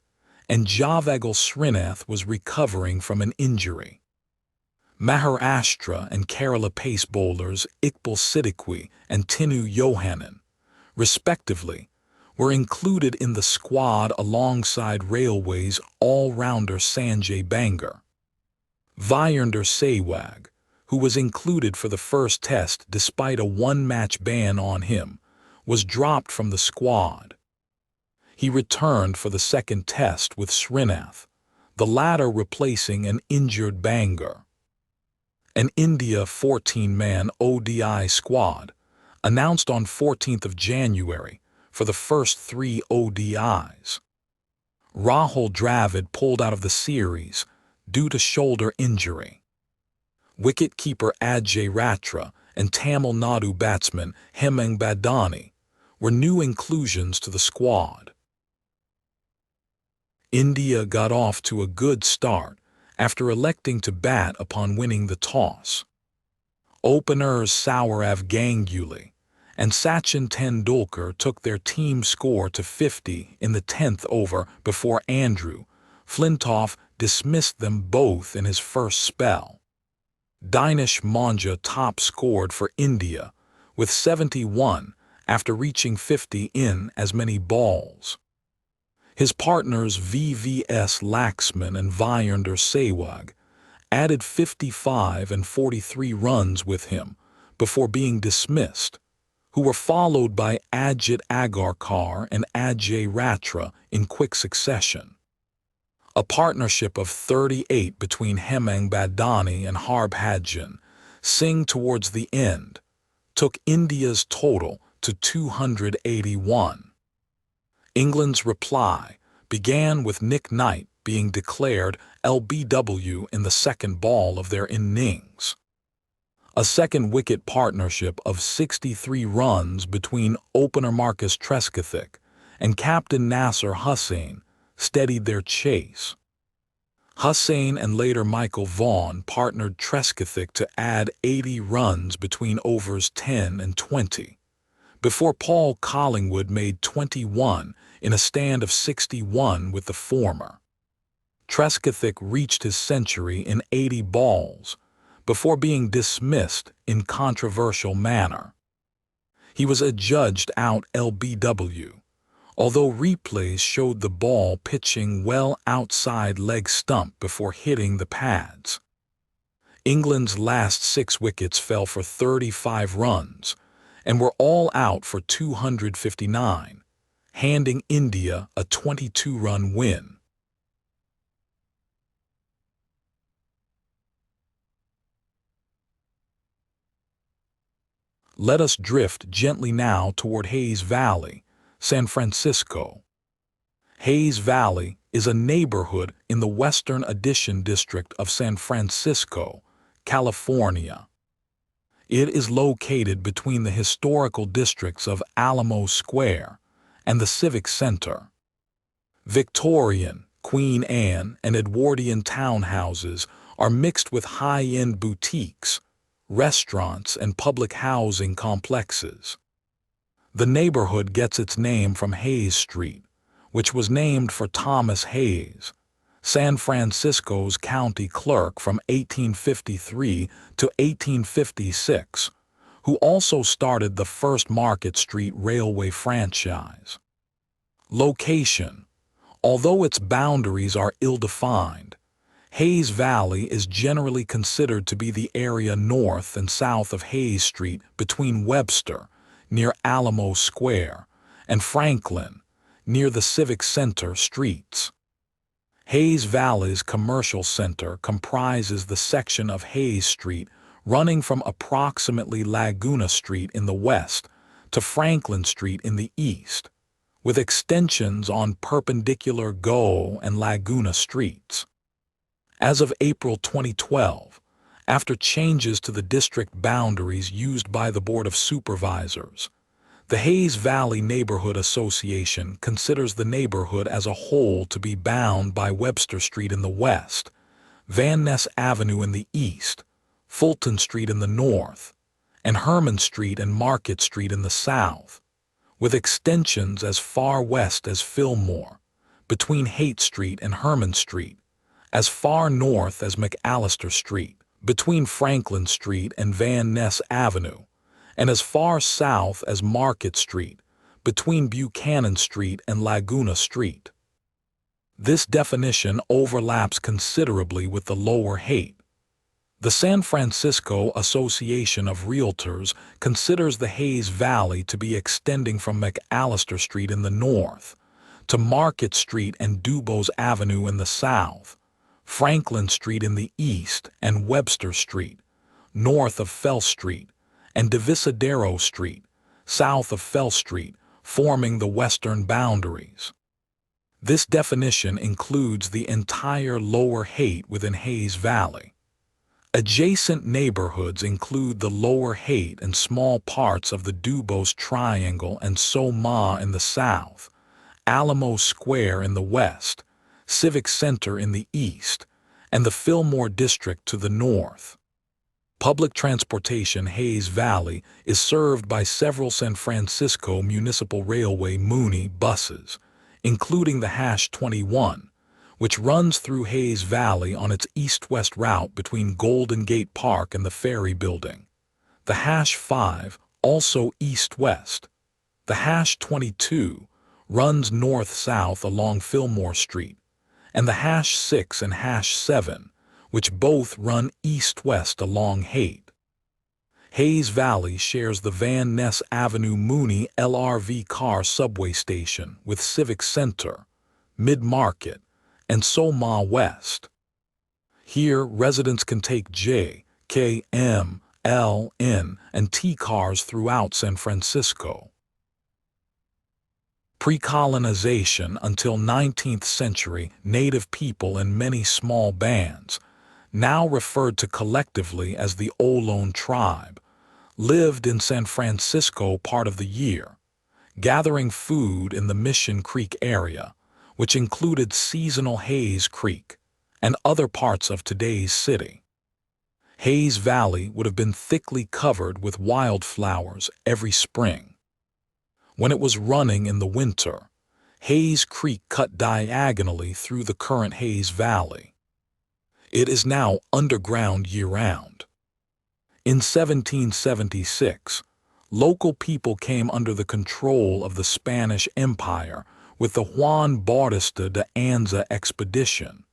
and Javagal Srinath was recovering from an injury. Maharashtra and Kerala pace bowlers Iqbal Siddiqui and Tinu Johann, respectively, were included in the squad alongside Railways all-rounder Sanjay Bangar. Vyender Sehwag, who was included for the first test despite a 1-match ban on him, was dropped from the squad. He returned for the second test with Srinath, the latter replacing an injured Bangar. An India 14-man ODI squad, announced on 14th of January for the first 3 ODIs. Rahul Dravid pulled out of the series due to shoulder injury. wicket-keeper Ajay Ratra, and Tamil Nadu batsman Hemang Badani were new inclusions to the squad. India got off to a good start after electing to bat upon winning the toss. Openers Sourav Ganguly and Sachin Tendulkar took their team score to 50 in the 10th over before Andrew Flintoff dismissed them both in his first spell. Dinesh Monja top-scored for India with 71 after reaching 50 in as many balls. His partners VVS Laxman and Vyender Sehwag added 55 and 43 runs with him before being dismissed, who were followed by Ajit Agarkar and Ajay Ratra in quick succession. A partnership of 38 between Hemang Badani and Harbhajan Singh towards the end took India's total to 281. England's reply began with Nick Knight being declared LBW in the second ball of their innings. A second wicket partnership of 63 runs between opener Marcus Trescothick and captain Nasser Hussain steadied their chase. Hussain and later Michael Vaughan partnered Trescothick to add 80 runs between overs 10 and 20, before Paul Collingwood made 21 in a stand of 61 with the former. Trescothick reached his century in 80 balls before being dismissed in controversial manner. He was adjudged out LBW, although replays showed the ball pitching well outside leg stump before hitting the pads. England's last 6 wickets fell for 35 runs and were all out for 259, handing India a 22-run win. Let us drift gently now toward Hayes Valley, San Francisco. Hayes Valley is a neighborhood in the Western Addition District of San Francisco, California. It is located between the historical districts of Alamo Square and the Civic Center. Victorian, Queen Anne, and Edwardian townhouses are mixed with high-end boutiques, restaurants, and public housing complexes. The neighborhood gets its name from Hayes Street, which was named for Thomas Hayes, San Francisco's county clerk from 1853 to 1856, who also started the first Market Street Railway franchise. Location: although its boundaries are ill-defined, Hayes Valley is generally considered to be the area north and south of Hayes Street between Webster, near Alamo Square, and Franklin, near the Civic Center streets. Hayes Valley's commercial center comprises the section of Hayes Street running from approximately Laguna Street in the west to Franklin Street in the east, with extensions on perpendicular Gough and Laguna Streets. As of April 2012, after changes to the district boundaries used by the Board of Supervisors, the Hayes Valley Neighborhood Association considers the neighborhood as a whole to be bound by Webster Street in the west, Van Ness Avenue in the east, Fulton Street in the north, and Herman Street and Market Street in the south, with extensions as far west as Fillmore, between Haight Street and Herman Street, as far north as McAllister Street, between Franklin Street and Van Ness Avenue, and as far south as Market Street, between Buchanan Street and Laguna Street. This definition overlaps considerably with the Lower Haight. The San Francisco Association of Realtors considers the Hayes Valley to be extending from McAllister Street in the north to Market Street and Dubose Avenue in the south, Franklin Street in the east, and Webster Street, north of Fell Street, and Divisadero Street, south of Fell Street, forming the western boundaries. This definition includes the entire Lower Haight within Hayes Valley. Adjacent neighborhoods include the Lower Haight and small parts of the Dubose Triangle and Soma in the south, Alamo Square in the west, Civic Center in the east, and the Fillmore District to the north. Public transportation Hayes Valley is served by several San Francisco Municipal Railway Muni buses, including the #21, which runs through Hayes Valley on its east-west route between Golden Gate Park and the Ferry Building. The #5, also east-west. The #22 runs north-south along Fillmore Street, and the #6 and #7, which both run east-west along Haight. Hayes Valley shares the Van Ness Avenue Mooney LRV car subway station with Civic Center, Mid-Market, and Soma West. Here, residents can take J, K, M, L, N, and T cars throughout San Francisco. Pre-colonization until 19th century, native people and many small bands, now referred to collectively as the Ohlone tribe, lived in San Francisco part of the year, gathering food in the Mission Creek area, which included seasonal Hayes Creek and other parts of today's city. Hayes Valley would have been thickly covered with wildflowers every spring. When it was running in the winter, Hayes Creek cut diagonally through the current Hayes Valley. It is now underground year-round. In 1776, local people came under the control of the Spanish Empire with the Juan Bautista de Anza expedition,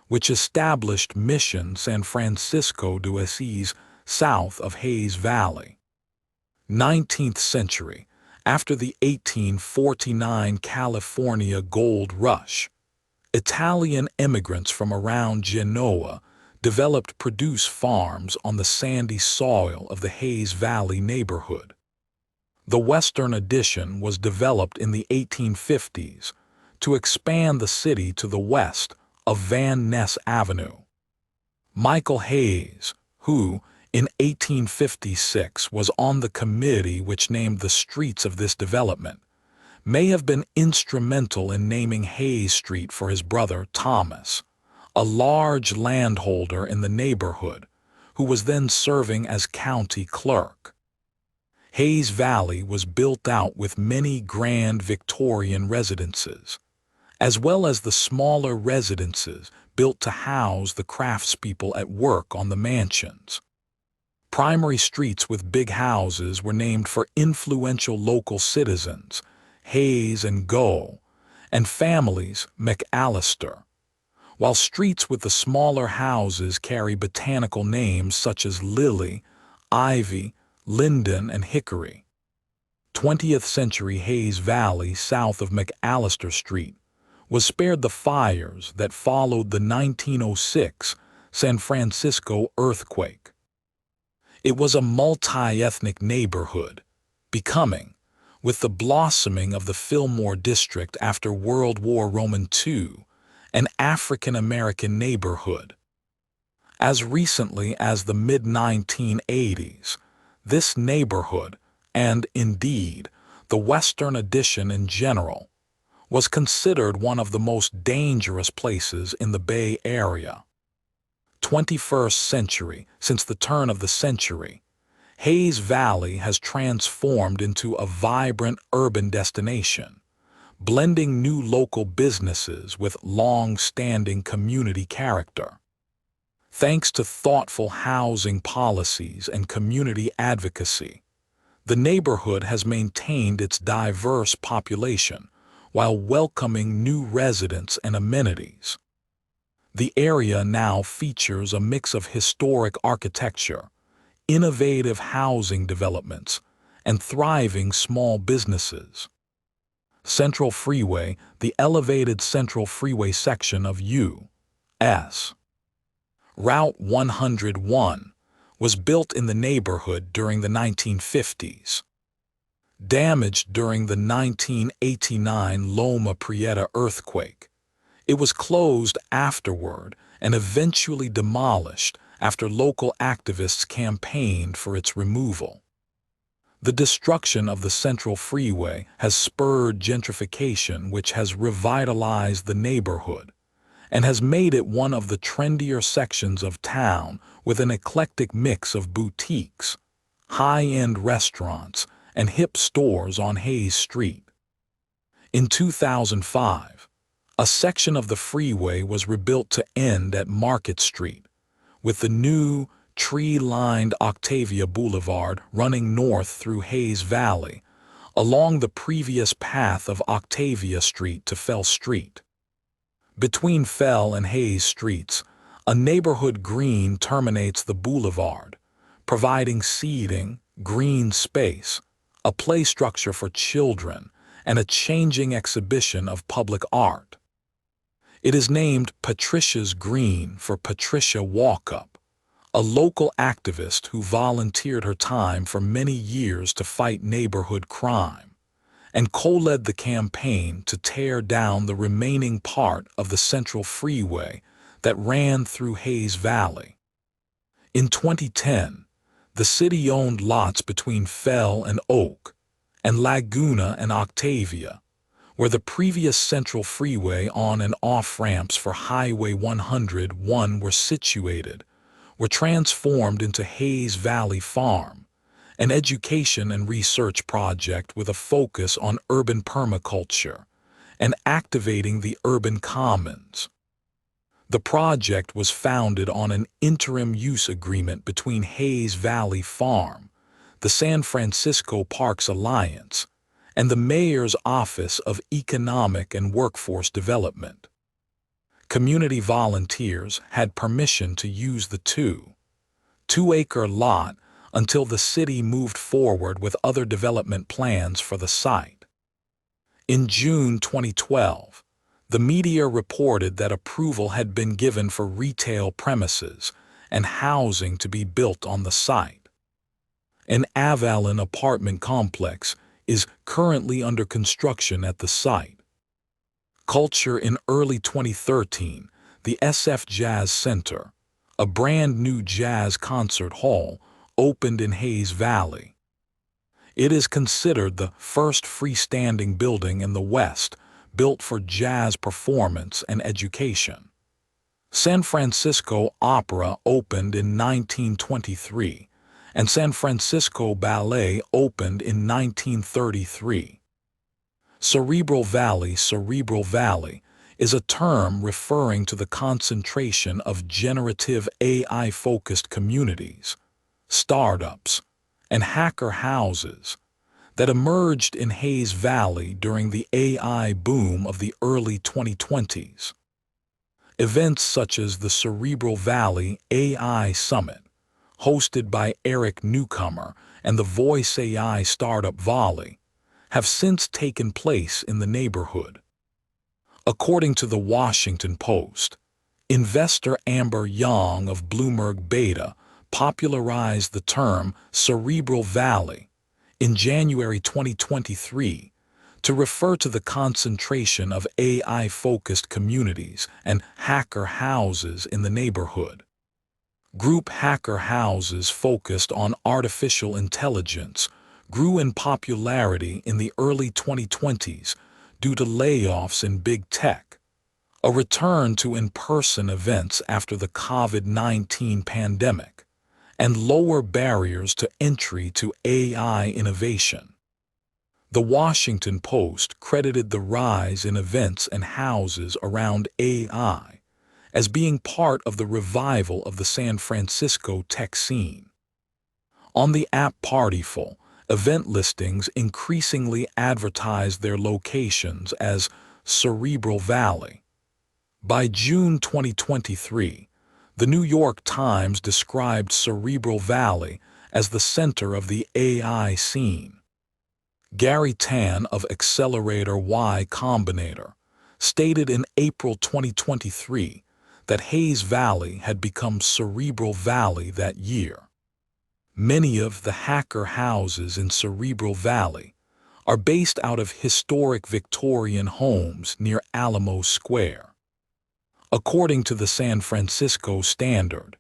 which established Mission San Francisco de Asís south of Hayes Valley. 19th century, after the 1849 California gold rush, Italian immigrants from around Genoa developed produce farms on the sandy soil of the Hayes Valley neighborhood. The western addition was developed in the 1850s to expand the city to the west of Van Ness Avenue. Michael Hayes, who, in 1856 was on the committee which named the streets of this development, may have been instrumental in naming Hayes Street for his brother Thomas, a large landholder in the neighborhood, who was then serving as county clerk. Hayes Valley was built out with many grand Victorian residences, as well as the smaller residences built to house the craftspeople at work on the mansions. Primary streets with big houses were named for influential local citizens, Hayes and Gow, and families, McAllister, while streets with the smaller houses carry botanical names such as Lily, Ivy, Linden, and Hickory. 20th century Hayes Valley south of McAllister Street was spared the fires that followed the 1906 San Francisco earthquake. It was a multi-ethnic neighborhood, becoming, with the blossoming of the Fillmore District after World War II, an African-American neighborhood. As recently as the mid-1980s, this neighborhood, and indeed the Western Addition in general, was considered one of the most dangerous places in the Bay Area. 21st century, since the turn of the century, Hayes Valley has transformed into a vibrant urban destination, blending new local businesses with long-standing community character. Thanks to thoughtful housing policies and community advocacy, the neighborhood has maintained its diverse population while welcoming new residents and amenities. The area now features a mix of historic architecture, innovative housing developments, and thriving small businesses. Central Freeway, the elevated Central Freeway section of U.S. Route 101, was built in the neighborhood during the 1950s. Damaged during the 1989 Loma Prieta earthquake, it was closed afterward and eventually demolished after local activists campaigned for its removal. The destruction of the Central Freeway has spurred gentrification, which has revitalized the neighborhood and has made it one of the trendier sections of town, with an eclectic mix of boutiques, high-end restaurants, and hip stores on Hayes Street. In 2005, a section of the freeway was rebuilt to end at Market Street, with the new, tree-lined Octavia Boulevard running north through Hayes Valley, along the previous path of Octavia Street to Fell Street. Between Fell and Hayes Streets, a neighborhood green terminates the boulevard, providing seating, green space, a play structure for children, and a changing exhibition of public art. It is named Patricia's Green for Patricia Walkup, a local activist who volunteered her time for many years to fight neighborhood crime, and co-led the campaign to tear down the remaining part of the Central Freeway that ran through Hayes Valley. In 2010, the city owned lots between Fell and Oak, and Laguna and Octavia, where the previous Central Freeway on- and off-ramps for Highway 101 were situated, were transformed into Hayes Valley Farm, an education and research project with a focus on urban permaculture and activating the urban commons. The project was founded on an interim use agreement between Hayes Valley Farm, the San Francisco Parks Alliance, and the Mayor's Office of Economic and Workforce Development. Community volunteers had permission to use the two-acre lot until the city moved forward with other development plans for the site. In June 2012, the media reported that approval had been given for retail premises and housing to be built on the site. An Avalon apartment complex is currently under construction at the site. Culture in early 2013, the SF Jazz Center, a brand new jazz concert hall, opened in Hayes Valley. It is considered the first freestanding building in the West built for jazz performance and education. San Francisco Opera opened in 1923, and San Francisco Ballet opened in 1933. Cerebral Valley is a term referring to the concentration of generative AI-focused communities, startups, and hacker houses that emerged in Hayes Valley during the AI boom of the early 2020s. Events such as the Cerebral Valley AI Summit, hosted by Eric Newcomer and the Voice AI startup Volley, have since taken place in the neighborhood. According to the Washington Post, investor Amber Young of Bloomberg Beta popularized the term Cerebral Valley in January 2023 to refer to the concentration of AI-focused communities and hacker houses in the neighborhood. Group hacker houses focused on artificial intelligence grew in popularity in the early 2020s due to layoffs in big tech, a return to in-person events after the COVID-19 pandemic, and lower barriers to entry to AI innovation. The Washington Post credited the rise in events and houses around AI as being part of the revival of the San Francisco tech scene. On the app Partyful, event listings increasingly advertised their locations as Cerebral Valley. By June 2023, the New York Times described Cerebral Valley as the center of the AI scene. Gary Tan of Accelerator Y Combinator stated in April 2023 that Hayes Valley had become Cerebral Valley that year. Many of the hacker houses in Cerebral Valley are based out of historic Victorian homes near Alamo Square. According to the San Francisco Standard,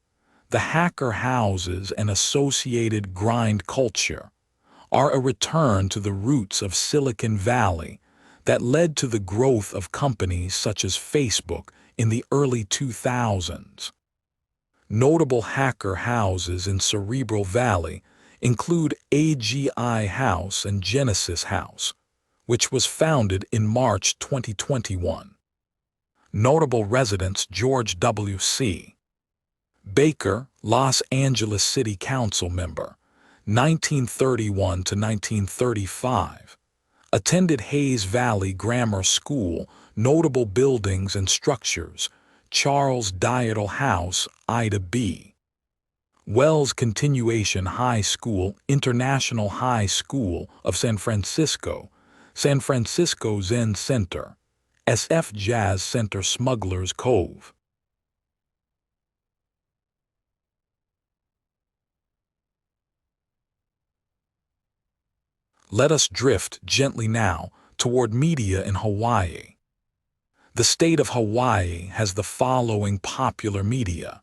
The hacker houses and associated grind culture are a return to the roots of Silicon Valley that led to the growth of companies such as Facebook in the early 2000s. Notable hacker houses in Cerebral Valley include AGI House and Genesis House, which was founded in March 2021. Notable residents: George W.C. Baker, Los Angeles City Council member, 1931 to 1935. Attended Hayes Valley Grammar School. Notable buildings and structures: Charles Dietel House, Ida B. Wells Continuation High School, International High School of San Francisco, San Francisco Zen Center, SF Jazz Center, Smuggler's Cove. Let us drift gently now toward media in Hawaii. The state of Hawaii has the following popular media.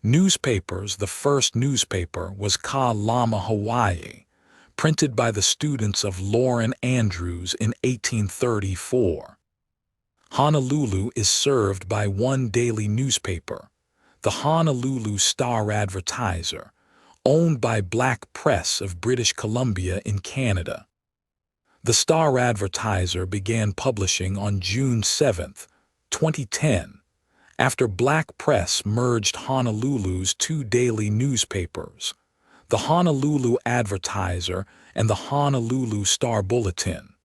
Newspapers. The first newspaper was Ka Lama Hawaii, printed by the students of Lauren Andrews in 1834. Honolulu is served by one daily newspaper, the Honolulu Star-Advertiser, owned by Black Press of British Columbia in Canada. The Star-Advertiser began publishing on June 7, 2010, after Black Press merged Honolulu's two daily newspapers, the Honolulu Advertiser and the Honolulu Star Bulletin.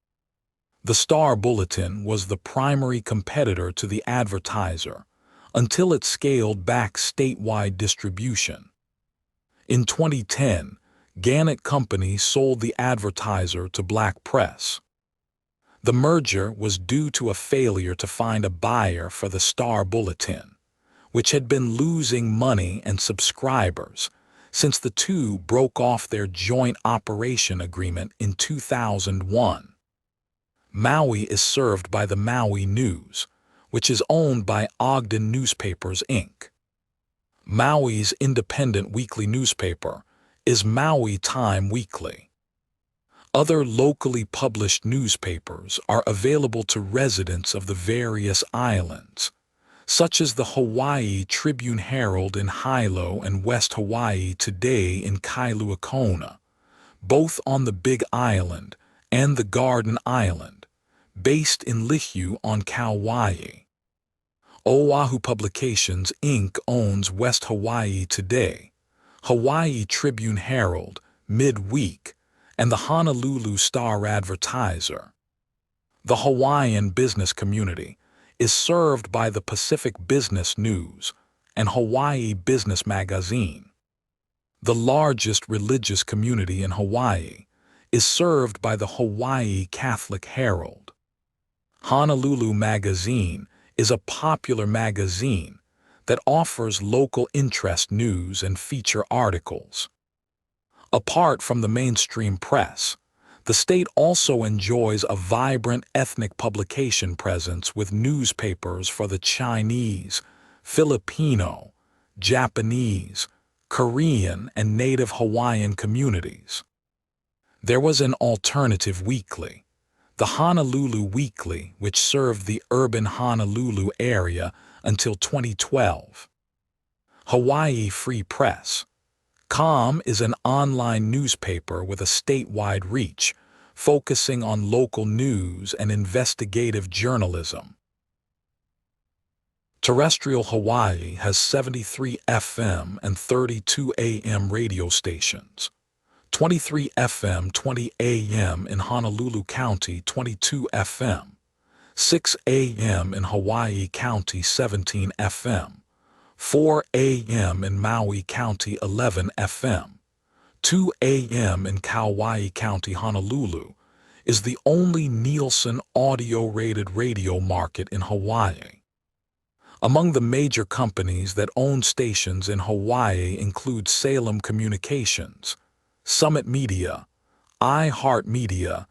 The Star Bulletin was the primary competitor to the Advertiser until it scaled back statewide distribution. In 2010, Gannett Company sold the Advertiser to Black Press. The merger was due to a failure to find a buyer for the Star Bulletin, which had been losing money and subscribers since the two broke off their joint operation agreement in 2001. Maui is served by the Maui News, which is owned by Ogden Newspapers, Inc. Maui's independent weekly newspaper is Maui Time Weekly. Other locally published newspapers are available to residents of the various islands, such as the Hawaii Tribune Herald in Hilo and West Hawaii Today in Kailua Kona, both on the Big Island, and the Garden Island, based in Lihu on Kauai. Oahu Publications, Inc. owns West Hawaii Today, Hawaii Tribune Herald, Midweek, and the Honolulu Star-Advertiser. The Hawaiian business community is served by the Pacific Business News and Hawaii Business Magazine. The largest religious community in Hawaii is served by the Hawaii Catholic Herald. Honolulu Magazine is a popular magazine that offers local interest news and feature articles. Apart from the mainstream press, the state also enjoys a vibrant ethnic publication presence with newspapers for the Chinese, Filipino, Japanese, Korean, and Native Hawaiian communities. There was an alternative weekly, the Honolulu Weekly, which served the urban Honolulu area until 2012. Hawaii Free Press. COM is an online newspaper with a statewide reach, focusing on local news and investigative journalism. Terrestrial Hawaii has 73 FM and 32 AM radio stations. 23 FM, 20 AM in Honolulu County, 22 FM, 6 AM in Hawaii County, 17 FM, 4 AM in Maui County, 11 FM, 2 AM in Kauai County. Honolulu is the only Nielsen audio-rated radio market in Hawaii. Among the major companies that own stations in Hawaii include Salem Communications, Summit Media, iHeart Media,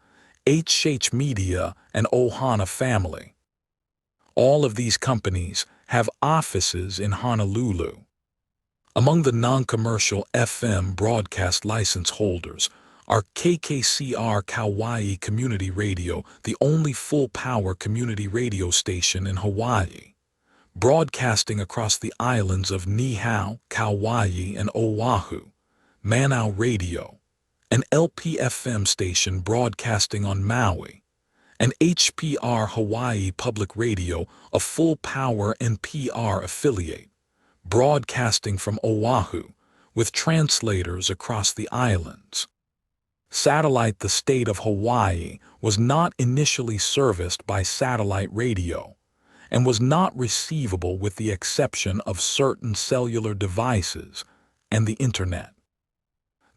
HH Media, and Ohana Family. All of these companies have offices in Honolulu. Among the non-commercial FM broadcast license holders are KKCR Kauai Community Radio, the only full-power community radio station in Hawaii, broadcasting across the islands of Niihau, Kauai, and Oahu, Manau Radio, an LPFM station broadcasting on Maui, and HPR Hawaii Public Radio, a full-power NPR affiliate, broadcasting from Oahu, with translators across the islands. Satellite. The state of Hawaii was not initially serviced by satellite radio and was not receivable with the exception of certain cellular devices and the Internet.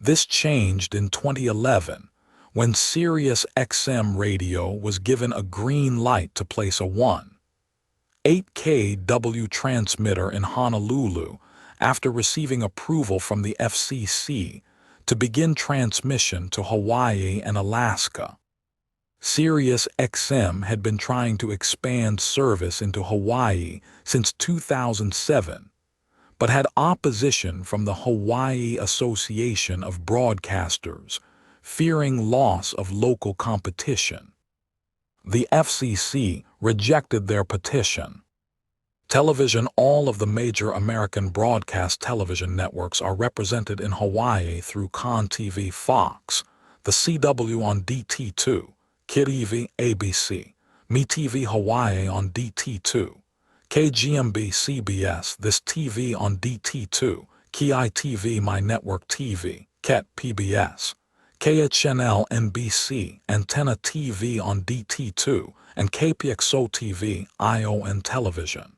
This changed in 2011 when Sirius XM radio was given a green light to place a 1.8 kW transmitter in Honolulu after receiving approval from the FCC to begin transmission to Hawaii and Alaska. Sirius XM had been trying to expand service into Hawaii since 2007, but had opposition from the Hawaii Association of Broadcasters, fearing loss of local competition. The FCC rejected their petition. Television. All of the major American broadcast television networks are represented in Hawaii through CON-TV, Fox, the CW on DT2, KITV, ABC, MeTV Hawaii on DT2, KGMB CBS, This TV on DT2, KI TV, My Network TV, KET PBS, KHNL NBC, Antenna TV on DT2, and KPXO TV, ION Television.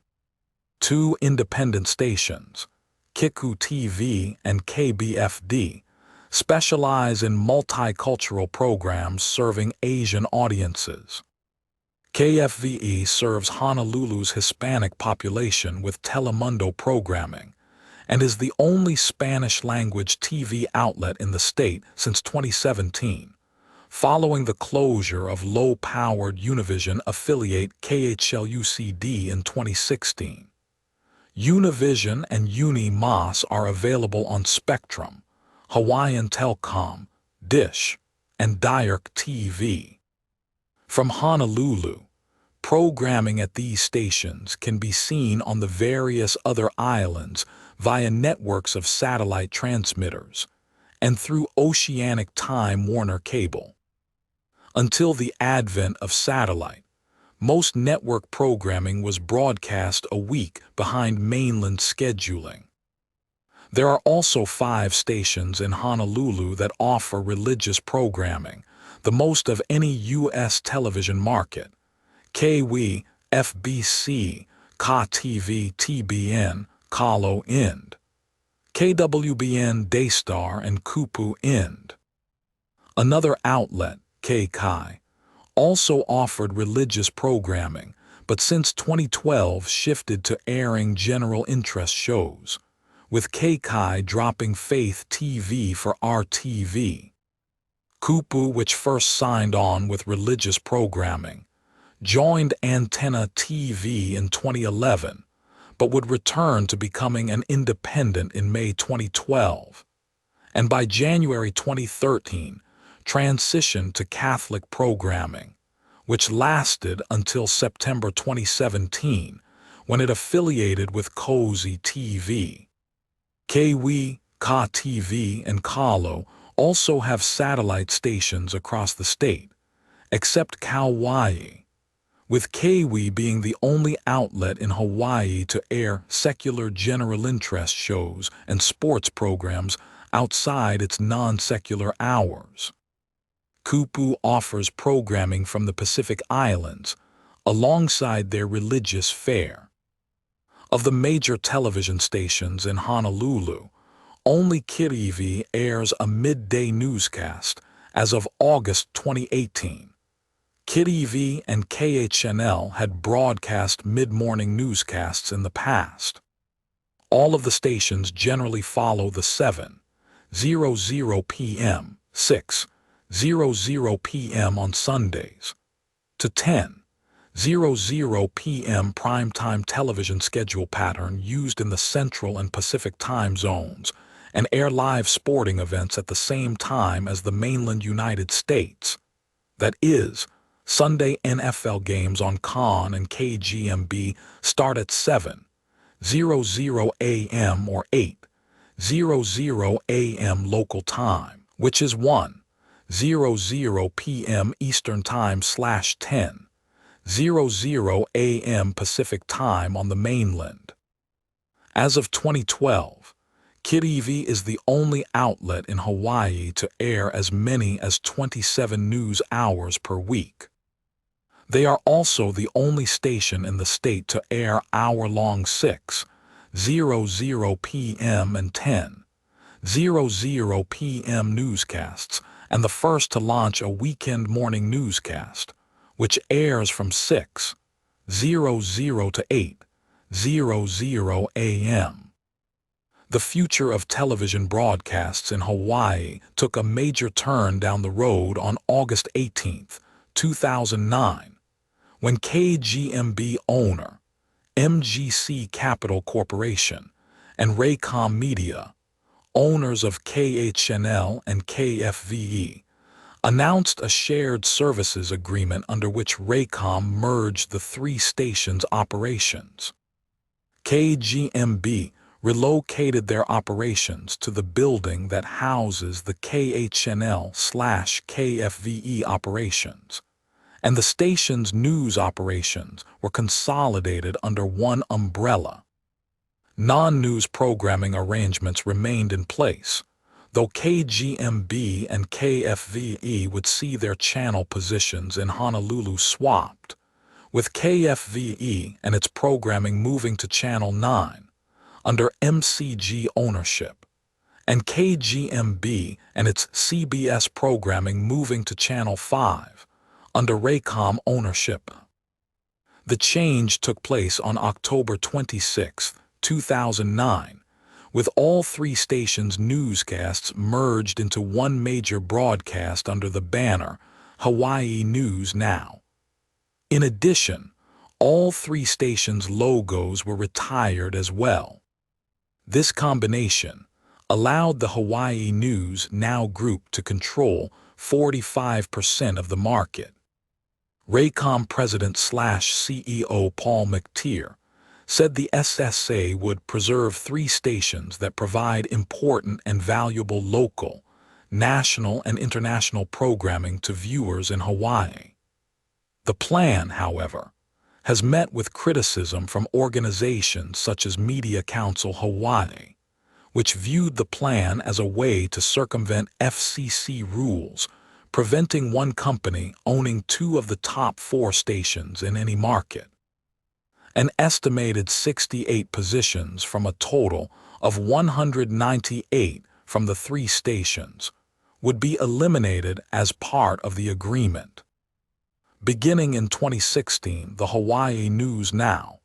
Two independent stations, Kiku TV and KBFD, specialize in multicultural programs serving Asian audiences. KFVE serves Honolulu's Hispanic population with Telemundo programming and is the only Spanish-language TV outlet in the state since 2017, following the closure of low-powered Univision affiliate KHLUCD in 2016. Univision and Uni-Mas are available on Spectrum, Hawaiian Telcom, Dish, and Diurk TV. From Honolulu, programming at these stations can be seen on the various other islands via networks of satellite transmitters and through Oceanic Time Warner Cable. Until the advent of satellite, most network programming was broadcast a week behind mainland scheduling. There are also 5 stations in Honolulu that offer religious programming, the most of any U.S. television market: KW, FBC, Ka TV, TBN, Kalo Ind, KWBN, Daystar, and Kupu Ind. Another outlet, KKI, also offered religious programming, but since 2012 shifted to airing general interest shows, with KKI dropping Faith TV for RTV. Kupu, which first signed on with religious programming, joined Antenna TV in 2011, but would return to becoming an independent in May 2012, and by January 2013, transitioned to Catholic programming, which lasted until September 2017, when it affiliated with Cozy TV. KW, Ka TV, and Kalo also have satellite stations across the state, except Kauai, with KW being the only outlet in Hawaii to air secular general interest shows and sports programs outside its non-secular hours. Kupu offers programming from the Pacific Islands alongside their religious fare. Of the major television stations in Honolulu, only KITV airs a midday newscast as of August 2018. KITV and KHNL had broadcast mid-morning newscasts in the past. All of the stations generally follow the 7:00 p.m., 6:00 p.m. on Sundays, to 10:00 00 p.m. primetime television schedule pattern used in the Central and Pacific time zones, and air live sporting events at the same time as the mainland United States. That is, Sunday NFL games on KON and KGMB start at 7:00 a.m. or 8:00 a.m. local time, which is 1:00 p.m. Eastern Time / 10:00 a.m. Pacific Time on the mainland. As of 2012, KTV is the only outlet in Hawaii to air as many as 27 news hours per week. They are also the only station in the state to air hour-long 6:00 p.m. and 10:00 p.m. newscasts, and the first to launch a weekend morning newscast, which airs from 6:00 to 8:00 a.m. The future of television broadcasts in Hawaii took a major turn down the road on August 18, 2009, when KGMB owner, MGC Capital Corporation, and Raycom Media, owners of KHNL and KFVE, announced a shared services agreement under which Raycom merged the three stations' operations. KGMB relocated their operations to the building that houses the KHNL/KFVE operations, and the station's news operations were consolidated under one umbrella. Non-news programming arrangements remained in place, though KGMB and KFVE would see their channel positions in Honolulu swapped, with KFVE and its programming moving to Channel 9 under MCG ownership, and KGMB and its CBS programming moving to Channel 5 under Raycom ownership. The change took place on October 26, 2009, with all three stations' newscasts merged into one major broadcast under the banner Hawaii News Now. In addition, all three stations' logos were retired as well. This combination allowed the Hawaii News Now group to control 45% of the market. Raycom President/CEO Paul McTeer said the SSA would preserve three stations that provide important and valuable local, national, and international programming to viewers in Hawaii. The plan, however, has met with criticism from organizations such as Media Council Hawaii, which viewed the plan as a way to circumvent FCC rules, preventing one company owning two of the top 4 stations in any market. An estimated 68 positions from a total of 198 from the three stations would be eliminated as part of the agreement. Beginning in 2016, the Hawaii News Now,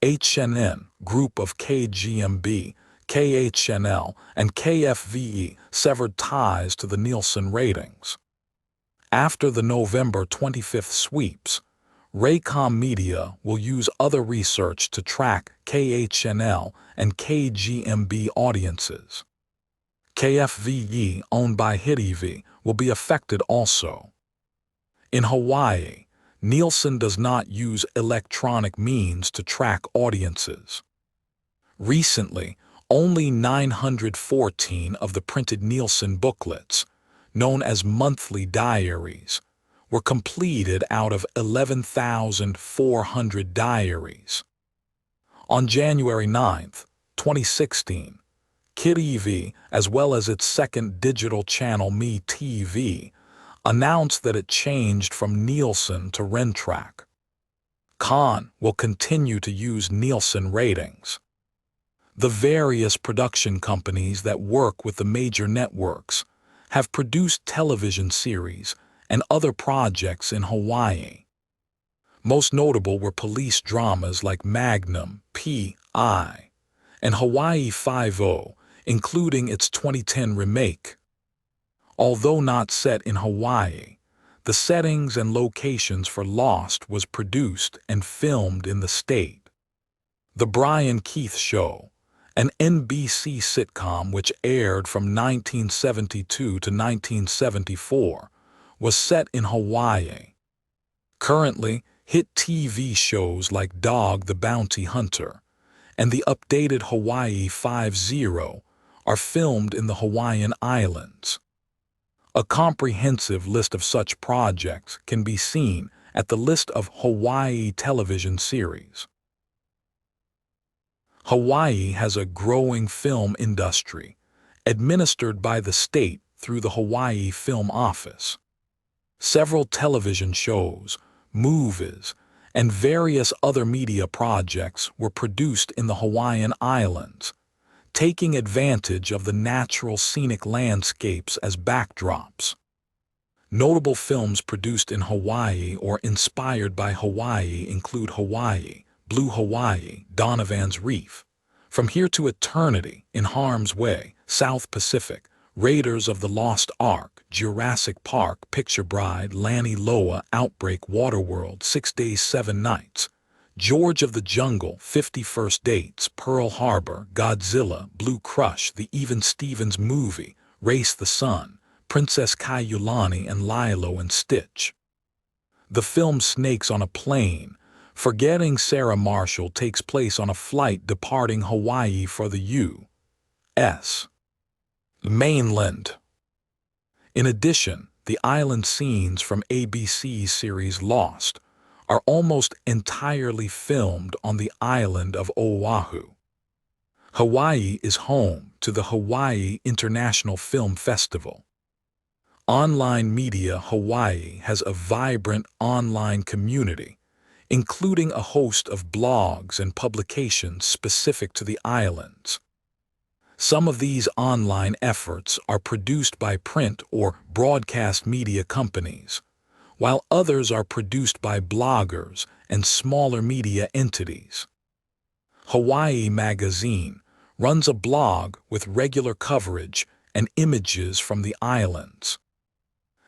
HNN group of KGMB, KHNL, and KFVE severed ties to the Nielsen ratings. After the November 25 sweeps, Raycom Media will use other research to track KHNL and KGMB audiences. KFVE, owned by HitTV, will be affected also. In Hawaii, Nielsen does not use electronic means to track audiences. Recently, only 914 of the printed Nielsen booklets, known as monthly diaries, were completed out of 11,400 diaries. On January 9, 2016, KTV, as well as its second digital channel MeTV, announced that it changed from Nielsen to Rentrack. KON will continue to use Nielsen ratings. The various production companies that work with the major networks have produced television series and other projects in Hawaii. Most notable were police dramas like Magnum, P.I., and Hawaii Five-0, including its 2010 remake. Although not set in Hawaii, The settings and locations for Lost was produced and filmed in the state. The Brian Keith Show, an NBC sitcom which aired from 1972 to 1974, was set in Hawaii. Currently, hit TV shows like Dog the Bounty Hunter and the updated Hawaii 5-0 are filmed in the Hawaiian Islands. A comprehensive list of such projects can be seen at the list of Hawaii television series. Hawaii has a growing film industry, administered by the state through the Hawaii Film Office. Several television shows, movies, and various other media projects were produced in the Hawaiian Islands, taking advantage of the natural scenic landscapes as backdrops. Notable films produced in Hawaii or inspired by Hawaii include Hawaii, Blue Hawaii, Donovan's Reef, From Here to Eternity, In Harm's Way, South Pacific, Raiders of the Lost Ark, Jurassic Park, Picture Bride, Lani Loa, Outbreak, Waterworld, 6 Days, 7 Nights, George of the Jungle, 50 First Dates, Pearl Harbor, Godzilla, Blue Crush, The Even Stevens Movie, Race the Sun, Princess Kailulani and Lilo and Stitch. The film Snakes on a Plane, Forgetting Sarah Marshall takes place on a flight departing Hawaii for the U.S. mainland. In addition, the island scenes from ABC's series Lost are almost entirely filmed on the island of Oahu. Hawaii is home to the Hawaii International Film Festival. Online Media Hawaii has a vibrant online community, including a host of blogs and publications specific to the islands. Some of these online efforts are produced by print or broadcast media companies, while others are produced by bloggers and smaller media entities. Hawaii Magazine runs a blog with regular coverage and images from the islands.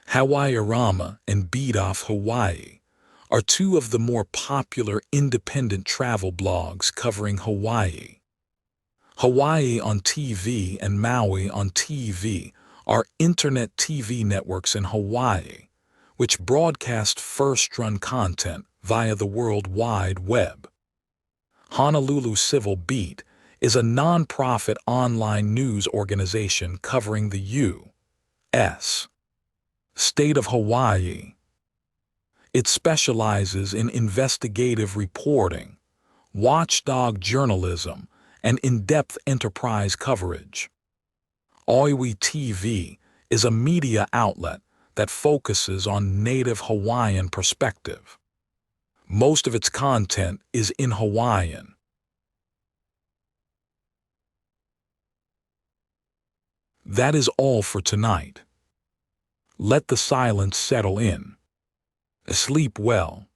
Hawaiiarama and Beat Off Hawaii are two of the more popular independent travel blogs covering Hawaii. Hawaii on TV and Maui on TV are internet TV networks in Hawaii, which broadcast first-run content via the World Wide Web. Honolulu Civil Beat is a non-profit online news organization covering the U.S. state of Hawaii. It specializes in investigative reporting, watchdog journalism, and in-depth enterprise coverage. Oiwi TV is a media outlet that focuses on native Hawaiian perspective. Most of its content is in Hawaiian. That is all for tonight. Let the silence settle in. Sleep well.